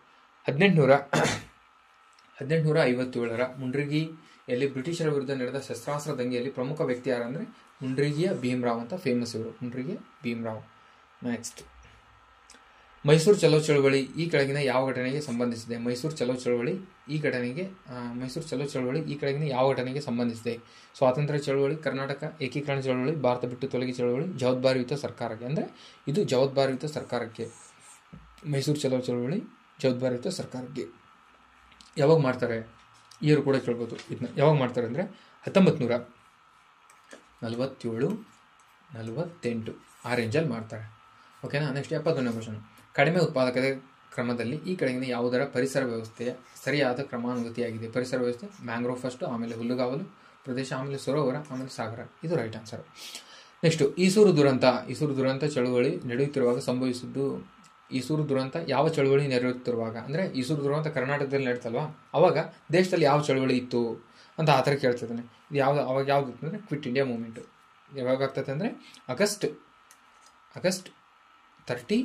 1857 ಮುಂಡ್ರಿಗಿಯಲ್ಲಿ ಬ್ರಿಟಿಷರ ವಿರುದ್ಧ ನಡೆದ ಶಸ್ತ್ರಾಸ್ತ್ರ ದಂಗೆಯಲ್ಲಿ ಪ್ರಮುಖ ವ್ಯಕ್ತಿ ಯಾರಂದರೆ ಮುಂಡ್ರಿಗಿಯ ಭೀಮರಾವ್ ಅಂತ ಫೇಮಸ್ ಇವರು. ಮುಂಡ್ರಿಗಿಯ ಭೀಮರಾವ್. ನೆಕ್ಸ್ಟ್ ಮೈಸೂರು ಚಲೋ ಚಳವಳಿ ಈ ಕೆಳಗಿನ ಯಾವ ಘಟನೆಗೆ ಸಂಬಂಧಿಸಿದೆ? ಮೈಸೂರು ಚಲೋ ಚಳವಳಿ ಈ ಕೆಳಗಿನ ಯಾವ ಘಟನೆಗೆ ಸಂಬಂಧಿಸಿದೆ? ಸ್ವಾತಂತ್ರ್ಯ ಚಳವಳಿ, ಕರ್ನಾಟಕ ಏಕೀಕರಣ ಚಳವಳಿ, ಭಾರತ ಬಿಟ್ಟು ತೊಲಗಿ ಚಳವಳಿ, ಜವಾಬ್ದಾರಿಯುತ ಸರ್ಕಾರಕ್ಕೆ. ಅಂದರೆ ಇದು ಜವಾಬ್ದಾರಿಯುತ ಸರ್ಕಾರಕ್ಕೆ. ಮೈಸೂರು ಚಲೋ ಚಳವಳಿ ಜವಾಬ್ದಾರಿಯುತ ಸರ್ಕಾರಕ್ಕೆ. ಯಾವಾಗ ಮಾಡ್ತಾರೆ? ಇಯರ್ ಕೂಡ ಕೇಳ್ಬೋದು ಇದನ್ನ. ಯಾವಾಗ ಮಾಡ್ತಾರೆ ಅಂದರೆ 1947-48 ಆ ರೇಂಜಲ್ಲಿ ಮಾಡ್ತಾರೆ. ಓಕೆನಾ. ನೆಕ್ಸ್ಟ್ 71ನೇ ಕ್ವಶನ್. ಕಡಿಮೆ ಉತ್ಪಾದಕತೆ ಕ್ರಮದಲ್ಲಿ ಈ ಕೆಳಗಿನ ಯಾವುದರ ಪರಿಸರ ವ್ಯವಸ್ಥೆಯ ಸರಿಯಾದ ಕ್ರಮಾನುಗತಿಯಾಗಿದೆ? ಪರಿಸರ ವ್ಯವಸ್ಥೆ ಮ್ಯಾಂಗ್ರೋವ್ ಫಸ್ಟ್, ಆಮೇಲೆ ಹುಲ್ಲುಗಾವಲು ಪ್ರದೇಶ, ಆಮೇಲೆ ಸರೋವರ, ಆಮೇಲೆ ಸಾಗರ. ಇದು ರೈಟ್ ಆನ್ಸರ್. ನೆಕ್ಸ್ಟು ಈಸೂರು ದುರಂತ ಚಳುವಳಿ ನಡೆಯುತ್ತಿರುವಾಗ ಸಂಭವಿಸಿದ್ದು. ಈಸೂರು ದುರಂತ ಯಾವ ಚಳುವಳಿ ನಡೆಯುತ್ತಿರುವಾಗ ಅಂದರೆ ಈಸೂರು ದುರಂತ ಕರ್ನಾಟಕದಲ್ಲಿ ನಡೀತಲ್ವಾ, ಅವಾಗ ದೇಶದಲ್ಲಿ ಯಾವ ಚಳುವಳಿ ಇತ್ತು ಅಂತ ಆ ಥರ ಕೇಳ್ತಿದ್ದಾನೆ. ಇದು ಅವಾಗ ಯಾವ್ದು ಇತ್ತು ಅಂದರೆ ಕ್ವಿಟ್ ಇಂಡಿಯಾ ಮೂವ್ಮೆಂಟು. ಯಾವಾಗ ಆಗ್ತದೆ ಅಂದರೆ ಆಗಸ್ಟ್ 30,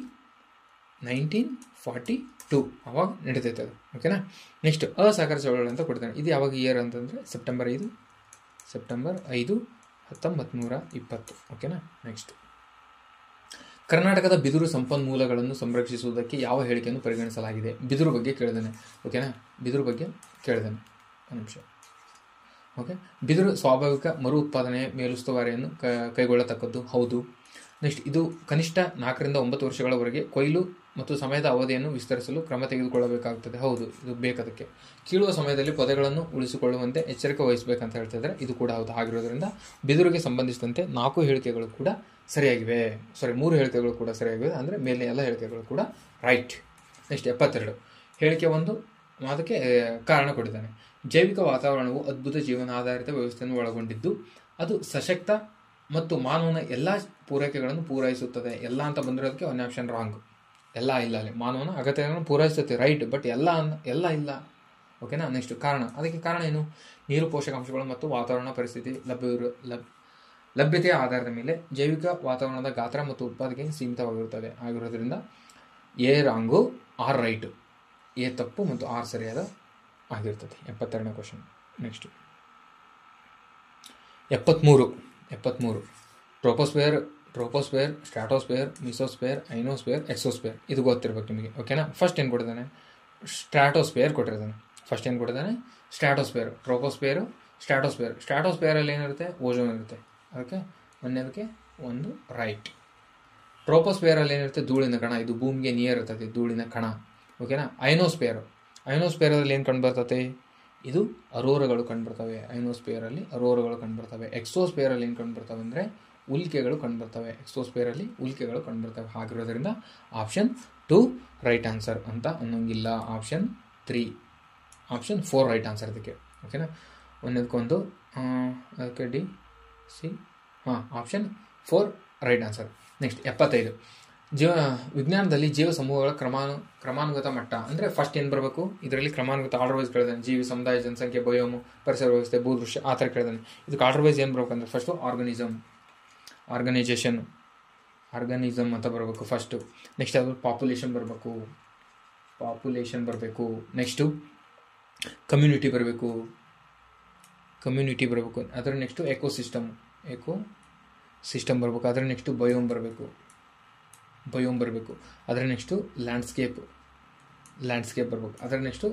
1942 ಅವಾಗ ನಡೀತೈತೆ ಅದು. ಓಕೆನಾ. ನೆಕ್ಸ್ಟ್ ಅಸಹಕಾರ ಚಳವಳಿ ಅಂತ ಕೊಡ್ತಾನೆ. ಇದು ಯಾವಾಗ ಇಯರ್ ಅಂತಂದರೆ ಸೆಪ್ಟೆಂಬರ್ 5, 1920. ಓಕೆನಾ. ನೆಕ್ಸ್ಟ್ ಕರ್ನಾಟಕದ ಬಿದಿರು ಸಂಪನ್ಮೂಲಗಳನ್ನು ಸಂರಕ್ಷಿಸುವುದಕ್ಕೆ ಯಾವ ಹೇಳಿಕೆಯನ್ನು ಪರಿಗಣಿಸಲಾಗಿದೆ? ಬಿದಿರು ಬಗ್ಗೆ ಕೇಳಿದಾನೆ. ಓಕೆನಾ. ಒಂದು ನಿಮಿಷ. ಓಕೆ. ಬಿದಿರು ಸ್ವಾಭಾವಿಕ ಮರು ಉತ್ಪಾದನೆಯ ಮೇಲುಸ್ತುವಾರಿಯನ್ನು ಕೈಗೊಳ್ಳತಕ್ಕದ್ದು. ಹೌದು. ನೆಕ್ಸ್ಟ್ ಇದು ಕನಿಷ್ಠ 4 ರಿಂದ 9 ವರ್ಷಗಳವರೆಗೆ ಕೊಯ್ಲು ಮತ್ತು ಸಮಯದ ಅವಧಿಯನ್ನು ವಿಸ್ತರಿಸಲು ಕ್ರಮ ತೆಗೆದುಕೊಳ್ಳಬೇಕಾಗುತ್ತದೆ. ಹೌದು, ಇದು ಬೇಕದಕ್ಕೆ. ಕೀಳುವ ಸಮಯದಲ್ಲಿ ಪೊದೆಗಳನ್ನು ಉಳಿಸಿಕೊಳ್ಳುವಂತೆ ಎಚ್ಚರಿಕೆ ವಹಿಸಬೇಕಂತ ಹೇಳ್ತಿದ್ದಾರೆ. ಇದು ಕೂಡ ಹೌದು. ಆಗಿರೋದ್ರಿಂದ ಬಿದಿರುಗೆ ಸಂಬಂಧಿಸಿದಂತೆ 3 ಹೇಳಿಕೆಗಳು ಕೂಡ ಸರಿಯಾಗಿವೆ. ಅಂದರೆ ಮೇಲೆ ಎಲ್ಲ ಹೇಳಿಕೆಗಳು ಕೂಡ ರೈಟ್. ನೆಕ್ಸ್ಟ್ 72. ಹೇಳಿಕೆ 1 ಅದಕ್ಕೆ ಕಾರಣ ಕೊಟ್ಟಿದ್ದಾನೆ. ಜೈವಿಕ ವಾತಾವರಣವು ಅದ್ಭುತ ಜೀವನಾಧಾರಿತ ವ್ಯವಸ್ಥೆಯನ್ನು ಒಳಗೊಂಡಿದ್ದು ಅದು ಸಶಕ್ತ ಮತ್ತು ಮಾನವನ ಎಲ್ಲ ಪೂರೈಕೆಗಳನ್ನು ಪೂರೈಸುತ್ತದೆ. ಎಲ್ಲ ಅಂತ ಬಂದಿರೋದಕ್ಕೆ 1 ಆಪ್ಷನ್ ರಾಂಗ್. ಎಲ್ಲ ಇಲ್ಲ ಅಲ್ಲಿ. ಮಾನವನ ಅಗತ್ಯಗಳನ್ನು ಪೂರೈಸುತ್ತೆ ರೈಟ್, ಬಟ್ ಎಲ್ಲ ಇಲ್ಲ. ಓಕೆನಾ. ನೆಕ್ಸ್ಟ್ ಅದಕ್ಕೆ ಕಾರಣ ಏನು? ನೀರು, ಪೋಷಕಾಂಶಗಳು ಮತ್ತು ವಾತಾವರಣ ಪರಿಸ್ಥಿತಿ ಲಭ್ಯತೆಯ ಆಧಾರದ ಮೇಲೆ ಜೈವಿಕ ವಾತಾವರಣದ ಗಾತ್ರ ಮತ್ತು ಉತ್ಪಾದನೆಗೆ ಸೀಮಿತವಾಗಿರುತ್ತದೆ. ಆಗಿರೋದ್ರಿಂದ A wrong, R right. A ತಪ್ಪು ಮತ್ತು ಆರ್ ಸರಿಯಾದ ಆಗಿರ್ತದೆ. 72ನೇ question. Next 73. Troposphere, stratosphere, mesosphere, ionosphere, exosphere. ಇದು ಗೊತ್ತಿರ್ಬೇಕು ನಿಮಗೆ. ಓಕೆನಾ. ಫಸ್ಟ್ ಏನು ಕೊಟ್ಟಿದ್ದಾನೆ? ಸ್ಟ್ರಾಟೋಸ್ಫಿಯರ್ ಕೊಟ್ಟಿರ್ತಾನೆ. ಸ್ಟ್ರಾಟೋಸ್ಫಿಯರ್, ಟ್ರೋಪೋಸ್ಫಿಯರು, ಸ್ಟ್ರಾಟೋಸ್ಫಿಯರಲ್ಲಿ ಏನಿರುತ್ತೆ? ಓಜೋನ್ ಇರುತ್ತೆ. ಅದಕ್ಕೆ ಒಂದು ರೈಟ್. ಟ್ರೋಪೋಸ್ಫಿಯರಲ್ಲಿ ಏನಿರುತ್ತೆ? ಧೂಳಿನ ಕಣ. ಇದು ಭೂಮಿಗೆ ನಿಯರ್ ಇರ್ತದೆ, ಧೂಳಿನ ಕಣ. ಓಕೆನಾ. ಐನೋಸ್ಫಿಯರಲ್ಲಿ ಏನು ಕಂಡುಬರ್ತದೆ? ಇದು ಅರೋರಗಳು ಕಂಡುಬರ್ತವೆ. ಐನೋಸ್ಫಿಯರಲ್ಲಿ ಅರೋರಗಳು ಕಂಡುಬರ್ತವೆ. ಎಕ್ಸೋಸ್ಫಿಯರಲ್ಲಿ ಏನು ಕಂಡುಬರ್ತವೆ ಅಂದರೆ ಉಲ್ಕೆಗಳು ಕಂಡುಬರ್ತವೆ. ಹಾಗಿರೋದ್ರಿಂದ ಆಪ್ಷನ್ 2 ರೈಟ್ ಆನ್ಸರ್ ಅಂತ ಅನ್ನೋಂಗಿಲ್ಲ. ಆಪ್ಷನ್ 4 ರೈಟ್ ಆನ್ಸರ್ ಇದಕ್ಕೆ. ಓಕೆನಾ. ಒಂದಕ್ಕೊಂದು ಅದಕ್ಕೆ D C. Option 4 right answer. Next 75. ವಿಜ್ಞಾನದಲ್ಲಿ ಜೀವ ಸಮೂಹಗಳ ಕ್ರಮಾನುಗತ ಮಟ್ಟ ಅಂದರೆ ಫಸ್ಟ್ ಏನು ಬರಬೇಕು? ಇದರಲ್ಲಿ ಕ್ರಮಾನುಗತ ಆರ್ಡರ್ ವೈಸ್ ಕೇಳಿದಾನೆ. ಜೀವಿ, ಸಮುದಾಯ, ಜನಸಂಖ್ಯೆ, ಬಯೋಮು, ಪರಿಸರ ವ್ಯವಸ್ಥೆ, ಭೂದೃಶ್ಯ ಆ ಥರ ಕೇಳಿದಾನೆ. ಇದಕ್ಕೆ ಆರ್ಡರ್ ವೈಸ್ ಏನು ಬರಬೇಕಂದ್ರೆ ಫಸ್ಟು ಆರ್ಗನೈಸೇಷನ್ ಅಂತ ಬರಬೇಕು ಫಸ್ಟು. ನೆಕ್ಸ್ಟ್ ಅದು ಪಾಪ್ಯುಲೇಷನ್ ಬರಬೇಕು. ಪಾಪ್ಯುಲೇಷನ್ ಬರಬೇಕು. ನೆಕ್ಸ್ಟು ಕಮ್ಯುನಿಟಿ ಬರಬೇಕು. ಅದರ ನೆಕ್ಸ್ಟು ಎಕೋಸಿಸ್ಟಮ್ ಬರಬೇಕು. ಅದರ ನೆಕ್ಸ್ಟು ಬಯೋಮ್ ಬರಬೇಕು. ಅದರ ನೆಕ್ಸ್ಟು ಲ್ಯಾಂಡ್ಸ್ಕೇಪ್ ಬರಬೇಕು. ಅದರ ನೆಕ್ಸ್ಟು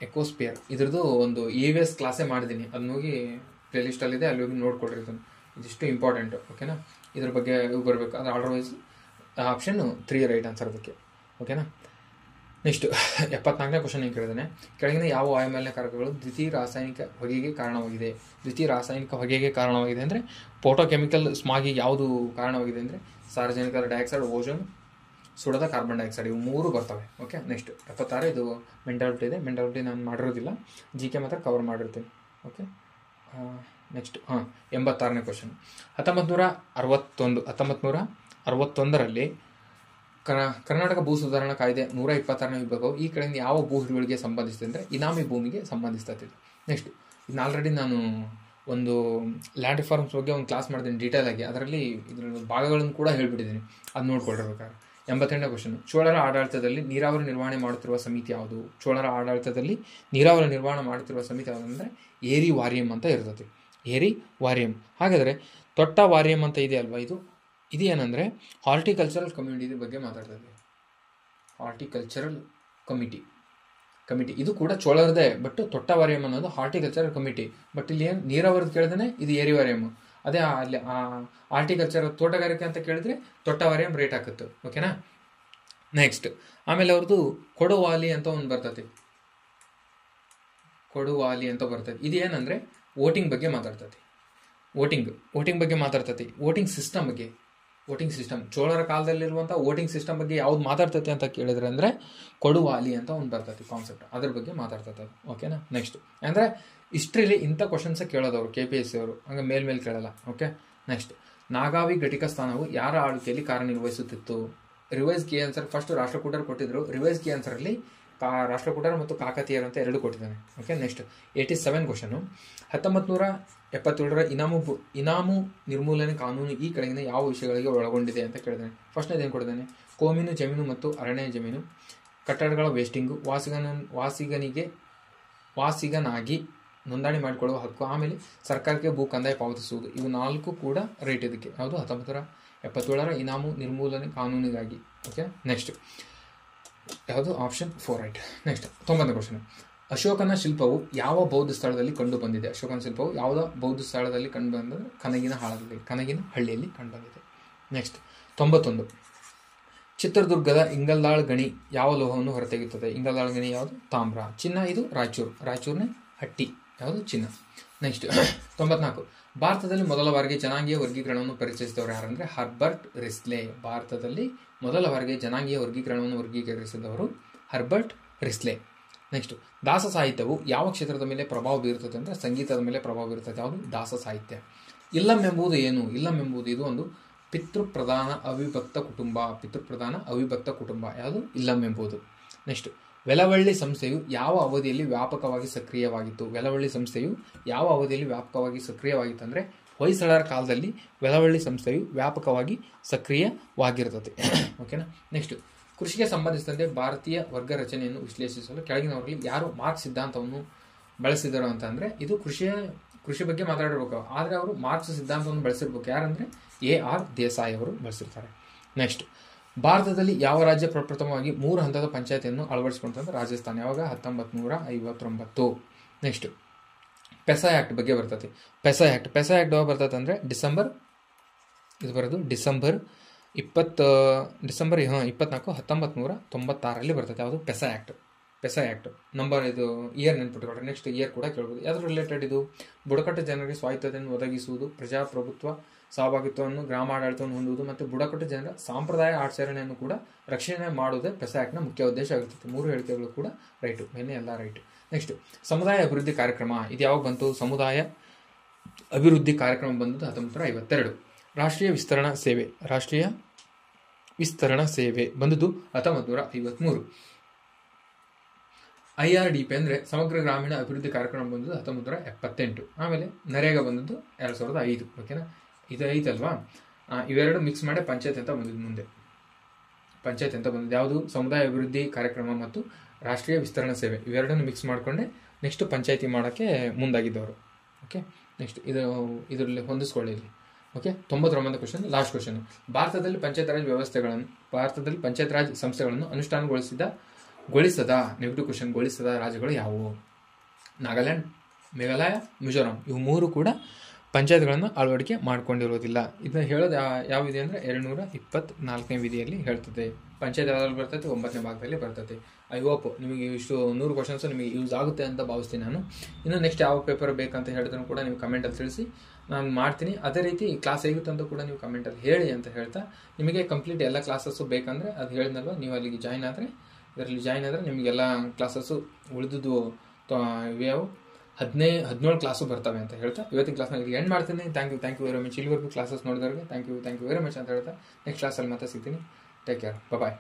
ಎಕೋಸ್ಪಿಯರ್ ಇದ್ರದ್ದು ಒಂದು EVS ಕ್ಲಾಸೇ ಮಾಡಿದ್ದೀನಿ, ಅದನ್ನ ಹೋಗಿ ಪ್ಲೇಲಿಸ್ಟಲ್ಲಿದೆ, ಅಲ್ಲಿ ಹೋಗಿ ನೋಡ್ಕೊಳ್ರಿ. ಇದಿಷ್ಟು ಇಂಪಾರ್ಟೆಂಟು. ಓಕೆನಾ, ಇದ್ರ ಬಗ್ಗೆ ಇವು ಬರಬೇಕು. ಅದು order wise option 3 right answer ಅದಕ್ಕೆ. ಓಕೆನಾ, ನೆಕ್ಸ್ಟ್ 74ನೇ ಕ್ವಶನ್ ಏನು ಕೇಳಿದಾನೆ, ಕೆಳಗಿನ ಯಾವ ವಾಯುಮಾಲಿನ್ಯಕಾರಕಗಳು ದ್ವಿತೀಯ ರಾಸಾಯನಿಕ ಹೊಗೆಗೆ ಕಾರಣವಾಗಿದೆ ಅಂದರೆ ಫೋಟೋಕೆಮಿಕಲ್ ಸ್ಮಾಗಿಗೆ ಯಾವುದು ಕಾರಣವಾಗಿದೆ ಅಂದರೆ ಸಾರ್ವಜನಿಕ ಡೈಆಕ್ಸೈಡ್, ಓಜೋನ್, ಸುಡದ ಕಾರ್ಬನ್ ಡೈಆಕ್ಸೈಡ್, ಇವು 3 ಬರ್ತವೆ. ಓಕೆ, ನೆಕ್ಸ್ಟ್ 76 ಇದು ಮೆಂಟಾಲಿಟಿ ಇದೆ. ಮೆಂಟಾಲಿಟಿ ನಾನು ಮಾಡಿರೋದಿಲ್ಲ, GK ಮಾತ್ರ ಕವರ್ ಮಾಡಿರ್ತೀನಿ. ಓಕೆ, ನೆಕ್ಸ್ಟ್ 86ನೇ ಕ್ವಶನ್, 1961ರಲ್ಲಿ ಕರ್ನಾಟಕ ಭೂ ಸುಧಾರಣಾ ಕಾಯ್ದೆ 126ನೇ ವಿಭಾಗವು ಈ ಕಡೆಯಿಂದ ಯಾವ ಭೂ ಹಿಡುವಳಿಗೆ ಸಂಬಂಧಿಸಿದೆ ಅಂದರೆ ಇನಾಮಿ ಭೂಮಿಗೆ ಸಂಬಂಧಿಸ್ತದೆ. ನೆಕ್ಸ್ಟ್ ಇನ್ನು ಆಲ್ರೆಡಿ ನಾನು ಒಂದು ಲ್ಯಾಂಡ್ ರಿಫಾರ್ಮ್ಸ್ ಬಗ್ಗೆ ಒಂದು ಕ್ಲಾಸ್ ಮಾಡಿದ್ದೀನಿ ಡೀಟೇಲಾಗಿ, ಅದರಲ್ಲಿ ಇದರ ಭಾಗಗಳನ್ನು ಕೂಡ ಹೇಳ್ಬಿಟ್ಟಿದ್ದೀನಿ, ಅದು ನೋಡ್ಕೊಳ್ಬೇಕಾದ್ರೆ. 88ನೇ ಕ್ವಶನ್, ಚೋಳರ ಆಡಳಿತದಲ್ಲಿ ನೀರಾವರಿ ನಿರ್ವಹಣೆ ಮಾಡುತ್ತಿರುವ ಸಮಿತಿ ಯಾವುದು? ಅಂದರೆ ಏರಿ ವಾರಿಯಂ ಅಂತ ಇರ್ತದೆ. ಏರಿ ವಾರಿಯಂ. ಹಾಗಾದರೆ ತೊಟ್ಟ ವಾರಿಯಂ ಅಂತ ಇದೆ ಅಲ್ವಾ, ಇದು ಏನಂದರೆ ಹಾರ್ಟಿಕಲ್ಚರಲ್ ಕಮ್ಯುನಿಟಿ ಬಗ್ಗೆ ಮಾತಾಡ್ತದೆ. ಹಾರ್ಟಿಕಲ್ಚರಲ್ ಕಮಿಟಿ ಇದು ಕೂಡ ಚೋಳರದೇ, ಬಟ್ ತೊಟ್ಟ ವಾರಿಯಂ ಅನ್ನೋದು ಹಾರ್ಟಿಕಲ್ಚರಲ್ ಕಮಿಟಿ. ಬಟ್ ಇಲ್ಲಿ ಏನು ನೀರಾವರಿದು ಕೇಳಿದ್ರೆ ಇದು ಏರಿ ವಾರಿಯಂ. ಅದೇ ಅಲ್ಲಿ ಹಾರ್ಟಿಕಲ್ಚರ್ ತೋಟಗಾರಿಕೆ ಅಂತ ಕೇಳಿದ್ರೆ ತೊಟ್ಟ ವಾರಿಯಂ ರೇಟ್ ಹಾಕುತ್ತೆ. ಓಕೆನಾ, ನೆಕ್ಸ್ಟ್ ಆಮೇಲೆ ಅವ್ರದ್ದು ಕೊಡುವಾಲಿ ಅಂತ ಒಂದು ಬರ್ತದೆ. ಇದು ಏನಂದರೆ ವೋಟಿಂಗ್ ಬಗ್ಗೆ ಮಾತಾಡ್ತದೆ. ವೋಟಿಂಗ್ ಸಿಸ್ಟಮ್ ಚೋಳರ ಕಾಲದಲ್ಲಿರುವಂಥ ವೋಟಿಂಗ್ ಸಿಸ್ಟಮ್ ಬಗ್ಗೆ ಯಾವ್ದು ಮಾತಾಡ್ತೈತೆ ಅಂತ ಕೇಳಿದ್ರೆ ಅಂದರೆ ಕೊಡುವಾಲಿ ಅಂತ ಒಂದು ಬರ್ತೈತಿ ಕಾನ್ಸೆಪ್ಟ್, ಅದ್ರ ಬಗ್ಗೆ ಮಾತಾಡ್ತೈತೆ ಅದು. ಓಕೆನಾ, ನೆಕ್ಸ್ಟ್ ಅಂದರೆ ಹಿಸ್ಟ್ರಿಲಿ ಇಂಥ ಕ್ವಶನ್ಸೇ ಕೇಳೋದವರು KPSC ಅವರು, ಹಂಗೆ ಮೇಲ್ಮೇಲೆ ಕೇಳಲ್ಲ. ಓಕೆ, ನೆಕ್ಸ್ಟ್ ನಾಗಾವಿ ಘಟಿಕ ಸ್ಥಾನವು ಯಾರ ಆಳ್ವಿಕೆಯಲ್ಲಿ ಕಾರ್ಯನಿರ್ವಹಿಸುತ್ತಿತ್ತು? ರಿವೈಸ್ ಕೀ ಆನ್ಸರ್ ಫಸ್ಟ್ ರಾಷ್ಟ್ರಕೂಟರು ಕೊಟ್ಟಿದ್ರು. ರಿವೈಸ್ ಕೀ ಆನ್ಸರಲ್ಲಿ ರಾಷ್ಟ್ರಕೂಟರು ಮತ್ತು ಕಾಕತೀಯರು ಅಂತ 2 ಕೊಟ್ಟಿದ್ದಾನೆ. ಓಕೆ, ನೆಕ್ಸ್ಟ್ 87 ಕ್ವಶನು, 1977ರ ಇನಾಮು ನಿರ್ಮೂಲನೆ ಕಾನೂನು ಈ ಕೆಳಗಿನ ಯಾವ ವಿಷಯಗಳಿಗೆ ಒಳಗೊಂಡಿದೆ ಅಂತ ಕೇಳಿದ್ದಾನೆ. ಫಸ್ಟ್ನೇದು ಏನು ಕೊಟ್ಟಿದ್ದಾನೆ, ಕೋಮಿನು ಜಮೀನು ಮತ್ತು ಅರಣ್ಯ ಜಮೀನು, ಕಟ್ಟಡಗಳ ವೇಸ್ಟಿಂಗು, ವಾಸಿಗನಾಗಿ ನೋಂದಣಿ ಮಾಡಿಕೊಳ್ಳುವ ಹಕ್ಕು, ಆಮೇಲೆ ಸರ್ಕಾರಕ್ಕೆ ಭೂ ಕಂದಾಯ ಪಾವತಿಸುವುದು. ಇವು 4 ಕೂಡ ರೈಟ್ ಇದಕ್ಕೆ. ಯಾವುದು 1977ರ ಇನಾಮು ನಿರ್ಮೂಲನೆ ಕಾನೂನಿಗಾಗಿ. ಓಕೆ, ನೆಕ್ಸ್ಟ್ ಯಾವುದು ಆಪ್ಷನ್ 4 ರೈಟ್. ನೆಕ್ಸ್ಟ್ 90ನೇ ಕ್ವಶನ್, ಅಶೋಕನ ಶಿಲ್ಪವು ಯಾವ ಬೌದ್ಧ ಸ್ಥಳದಲ್ಲಿ ಕಂಡು ಬಂದಿದೆ? ಅಶೋಕನ ಶಿಲ್ಪವು ಯಾವುದೋ ಬೌದ್ಧ ಸ್ಥಳದಲ್ಲಿ ಕಂಡು ಬಂದರೆ ಕನಗಿನಹಳ್ಳಿಯಲ್ಲಿ ಕಂಡು ಬಂದಿದೆ. ನೆಕ್ಸ್ಟ್ 91, ಚಿತ್ರದುರ್ಗದ ಇಂಗಲ್ದಾಳ್ ಗಣಿ ಯಾವ ಲೋಹವನ್ನು ಹೊರತೆಗೆಯುತ್ತದೆ? ಇಂಗಲ್ದಾಳ್ ಗಣಿ ಯಾವುದು? ತಾಮ್ರ. ಚಿನ್ನ ಇದು ರಾಯಚೂರಿನ ಹಟ್ಟಿ, ಯಾವುದು? ಚಿನ್ನ. ನೆಕ್ಸ್ಟ್ 94, ಭಾರತದಲ್ಲಿ ಮೊದಲ ಬಾರಿಗೆ ಜನಾಂಗೀಯ ವರ್ಗೀಕರಣವನ್ನು ಪರಿಚಯಿಸಿದವರು ಯಾರಂದರೆ ಹರ್ಬರ್ಟ್ ರಿಸ್ಲೆ. ಭಾರತದಲ್ಲಿ ಮೊದಲ ಬಾರಿಗೆ ಜನಾಂಗೀಯ ವರ್ಗೀಕರಣವನ್ನು ವರ್ಗೀಕರಿಸಿದವರು ಹರ್ಬರ್ಟ್ ರಿಸ್ಲೆ. ನೆಕ್ಸ್ಟ್, ದಾಸ ಸಾಹಿತ್ಯವು ಯಾವ ಕ್ಷೇತ್ರದ ಮೇಲೆ ಪ್ರಭಾವ ಬೀರುತ್ತದೆ ಅಂದರೆ ಸಂಗೀತದ ಮೇಲೆ ಪ್ರಭಾವ ಬೀರುತ್ತದೆ. ಯಾವುದು? ದಾಸ ಸಾಹಿತ್ಯ. ಇಲ್ಲಂ ಎಂಬುದು ಏನು? ಇದು ಒಂದು ಪಿತೃಪ್ರಧಾನ ಅವಿಭಕ್ತ ಕುಟುಂಬ. ಯಾವುದು? ಇಲ್ಲಂ ಎಂಬುದು. ನೆಕ್ಸ್ಟ್, ವೆಲವಳ್ಳಿ ಸಂಸ್ಥೆಯು ಯಾವ ಅವಧಿಯಲ್ಲಿ ವ್ಯಾಪಕವಾಗಿ ಸಕ್ರಿಯವಾಗಿತ್ತು? ಅಂದರೆ ಹೊಯ್ಸಳರ ಕಾಲದಲ್ಲಿ ವೆಲವಳ್ಳಿ ಸಂಸ್ಥೆಯು ವ್ಯಾಪಕವಾಗಿ ಸಕ್ರಿಯವಾಗಿರುತ್ತದೆ. ಓಕೆನಾ, ನೆಕ್ಸ್ಟ್, ಕೃಷಿಗೆ ಸಂಬಂಧಿಸಿದಂತೆ ಭಾರತೀಯ ವರ್ಗ ರಚನೆಯನ್ನು ವಿಶ್ಲೇಷಿಸಲು ಕೆಳಗಿನವರಲ್ಲಿ ಯಾರು ಮಾರ್ಕ್ಸ್ ಸಿದ್ಧಾಂತವನ್ನು ಬಳಸಿದರು ಅಂತ ಅಂದರೆ ಇದು ಕೃಷಿ ಬಗ್ಗೆ ಮಾತಾಡಿರ್ಬೇಕು, ಆದರೆ ಅವರು ಮಾರ್ಕ್ಸ್ ಸಿದ್ಧಾಂತವನ್ನು ಬಳಸಿರ್ಬೇಕು. ಯಾರಂದರೆ AR ದೇಸಾಯಿ ಅವರು ಬಳಸಿರ್ತಾರೆ. ನೆಕ್ಸ್ಟ್, ಭಾರತದಲ್ಲಿ ಯಾವ ರಾಜ್ಯ ಪ್ರಪ್ರಥಮವಾಗಿ 3 ಹಂತದ ಪಂಚಾಯತಿಯನ್ನು ಅಳವಡಿಸಿಕೊಂಡಂದ್ರೆ ರಾಜಸ್ಥಾನ. ಯಾವಾಗ? 1959. ನೆಕ್ಸ್ಟ್, ಪೆಸಾ ಆ್ಯಕ್ಟ್ ಬಗ್ಗೆ ಬರ್ತದೆ. ಪೆಸಾ ಆ್ಯಕ್ಟ್ ಯಾವಾಗ ಬರ್ತದೆ ಅಂದರೆ ಡಿಸೆಂಬರ್ 24, 1996 ಬರ್ತದೆ. ಯಾವುದು? ಪೆಸಾ ಆ್ಯಕ್ಟ್. ನಂಬರ್ ಇದು ಇಯರ್ ನೆನ್ಪಿಟ್ಕೊಳ್ರಿ, ನೆಕ್ಸ್ಟ್ ಇಯರ್ ಕೂಡ ಕೇಳ್ಬೋದು. ಯಾವ್ದು ರಿಲೇಟೆಡ್ ಇದು? ಬುಡಕಟ್ಟು ಜನರಿಗೆ ಸ್ವಾಯತ್ತತೆಯನ್ನು ಒದಗಿಸುವುದು, ಪ್ರಜಾಪ್ರಭುತ್ವ ಸಹಭಾಗಿತ್ವವನ್ನು, ಗ್ರಾಮಾಡಳಿತವನ್ನು ಹೊಂದುವುದು ಮತ್ತು ಬುಡಕಟ್ಟು ಜನರ ಸಾಂಪ್ರದಾಯ ಆಚರಣೆಯನ್ನು ಕೂಡ ರಕ್ಷಣೆ ಮಾಡುವುದೇ ಪೆಸಾ ಆ್ಯಕ್ಟ್ನ ಮುಖ್ಯ ಉದ್ದೇಶ ಆಗಿರ್ತದೆ. 3 ಹೇಳಿಕೆಗಳು ಕೂಡ ರೈಟು, ಮೇನೆ ಎಲ್ಲ ರೈಟು. ನೆಕ್ಸ್ಟ್, ಸಮುದಾಯ ಅಭಿವೃದ್ಧಿ ಕಾರ್ಯಕ್ರಮ ಇದು ಯಾವಾಗ ಬಂತು? ಸಮುದಾಯ ಅಭಿವೃದ್ಧಿ ಕಾರ್ಯಕ್ರಮ ಬಂದದ್ದು 1952. ರಾಷ್ಟ್ರೀಯ ವಿಸ್ತರಣಾ ಸೇವೆ ಬಂದದ್ದು 1953. IRDP ಅಂದರೆ ಸಮಗ್ರ ಗ್ರಾಮೀಣ ಅಭಿವೃದ್ಧಿ ಕಾರ್ಯಕ್ರಮ ಬಂದದ್ದು 1978. ಆಮೇಲೆ ನರೇಗಾ ಬಂದದ್ದು 2005. ಓಕೆನಾ, ಇದು ಐತಲ್ವಾ, ಇವೆರಡು ಮಿಕ್ಸ್ ಮಾಡಿ ಪಂಚಾಯತ್ ಅಂತ ಬಂದಿದ್ದು ಮುಂದೆ. ಪಂಚಾಯತ್ ಅಂತ ಬಂದಿದೆ. ಯಾವುದು ಸಮುದಾಯ ಅಭಿವೃದ್ಧಿ ಕಾರ್ಯಕ್ರಮ ಮತ್ತು ರಾಷ್ಟ್ರೀಯ ವಿಸ್ತರಣಾ ಸೇವೆ ಇವೆರಡನ್ನು ಮಿಕ್ಸ್ ಮಾಡಿಕೊಂಡೆ ನೆಕ್ಸ್ಟ್ ಪಂಚಾಯತಿ ಮಾಡೋಕ್ಕೆ ಮುಂದಾಗಿದ್ದವರು. ಓಕೆ, ನೆಕ್ಸ್ಟ್ ಇದರಲ್ಲಿ ಹೊಂದಿಸ್ಕೊಳ್ಳಿ ಇಲ್ಲಿ. ಓಕೆ, 99ನೇ ಕ್ವಶನ್, ಲಾಸ್ಟ್ ಕ್ವಶನ್. ಭಾರತದಲ್ಲಿ ಪಂಚಾಯತ್ ರಾಜ್ ಸಂಸ್ಥೆಗಳನ್ನು ಗೊಳಿಸದ ನೆಗೆಟಿವ್ ಕ್ವಶನ್, ಗೊಳಿಸದ ರಾಜ್ಯಗಳು ಯಾವುವು? ನಾಗಾಲ್ಯಾಂಡ್, ಮೇಘಾಲಯ, ಮಿಜೋರಾಂ ಇವು 3 ಕೂಡ ಪಂಚಾಯತ್ಗಳನ್ನು ಅಳವಡಿಕೆ ಮಾಡಿಕೊಂಡಿರುವುದಿಲ್ಲ. ಇದನ್ನ ಹೇಳೋದು ಯಾವ ವಿಧಿ ಅಂದರೆ 224ನೇ ವಿಧಿಯಲ್ಲಿ ಹೇಳ್ತದೆ. ಪಂಚಾಯತ್ ಯಾವ್ದ್ರಲ್ಲಿ ಬರ್ತೈತೆ? 9ನೇ ಭಾಗದಲ್ಲಿ ಬರ್ತೈತೆ. ಐ ಹೋಪ್ ನಿಮಗೆ ಇಷ್ಟು 100 ಕ್ವಶನ್ಸ್ ನಿಮಗೆ ಯೂಸ್ ಆಗುತ್ತೆ ಅಂತ ಭಾವಿಸ್ತೀನಿ ನಾನು. ಇನ್ನು ನೆಕ್ಸ್ಟ್ ಯಾವ ಪೇಪರ್ ಬೇಕಂತ ಹೇಳಿದ್ರು ಕೂಡ ನೀವು ಕಮೆಂಟಲ್ಲಿ ತಿಳಿಸಿ, ನಾನು ಮಾಡ್ತೀನಿ. ಅದೇ ರೀತಿ ಕ್ಲಾಸ್ ಹೇಗುತ್ತೆ ಅಂತ ಕೂಡ ನೀವು ಕಮೆಂಟಲ್ಲಿ ಹೇಳಿ ಅಂತ ಹೇಳ್ತಾ, ನಿಮಗೆ ಕಂಪ್ಲೀಟ್ ಎಲ್ಲ ಕ್ಲಾಸಸ್ಸು ಬೇಕಂದರೆ ಅದು ಹೇಳಿದ್ನಲ್ವ, ನೀವು ಅಲ್ಲಿಗೆ ಇದರಲ್ಲಿ ಜಾಯ್ನ್ ಆದರೆ ನಿಮಗೆಲ್ಲ ಕ್ಲಾಸಸ್ಸು ಉಳಿದುದು ಇವ್ಯಾವು 17 ಕ್ಲಾಸು ಬರ್ತವೆ ಅಂತ ಹೇಳ್ತಾ ಇವತ್ತಿನ ಕ್ಲಾಸ್ನ ಇಲ್ಲಿ ಎಂಡ್ ಮಾಡ್ತೀನಿ. Thank you very much. ಇಲ್ಲಿವರೆಗೂ ಕ್ಲಾಸಸ್ ನೋಡಿದವ್ರಿಗೆ ಥ್ಯಾಂಕ್ ಯು ವೆರಿ ಮಚ್ ಅಂತ ಹೇಳ್ತಾ ನೆಕ್ಸ್ಟ್ ಕ್ಲಾಸಲ್ಲಿ ಮತ್ತೆ ಸಿಗ್ತೀನಿ. ಟೇಕ್ ಕೇರ್, ಬಾಯ್.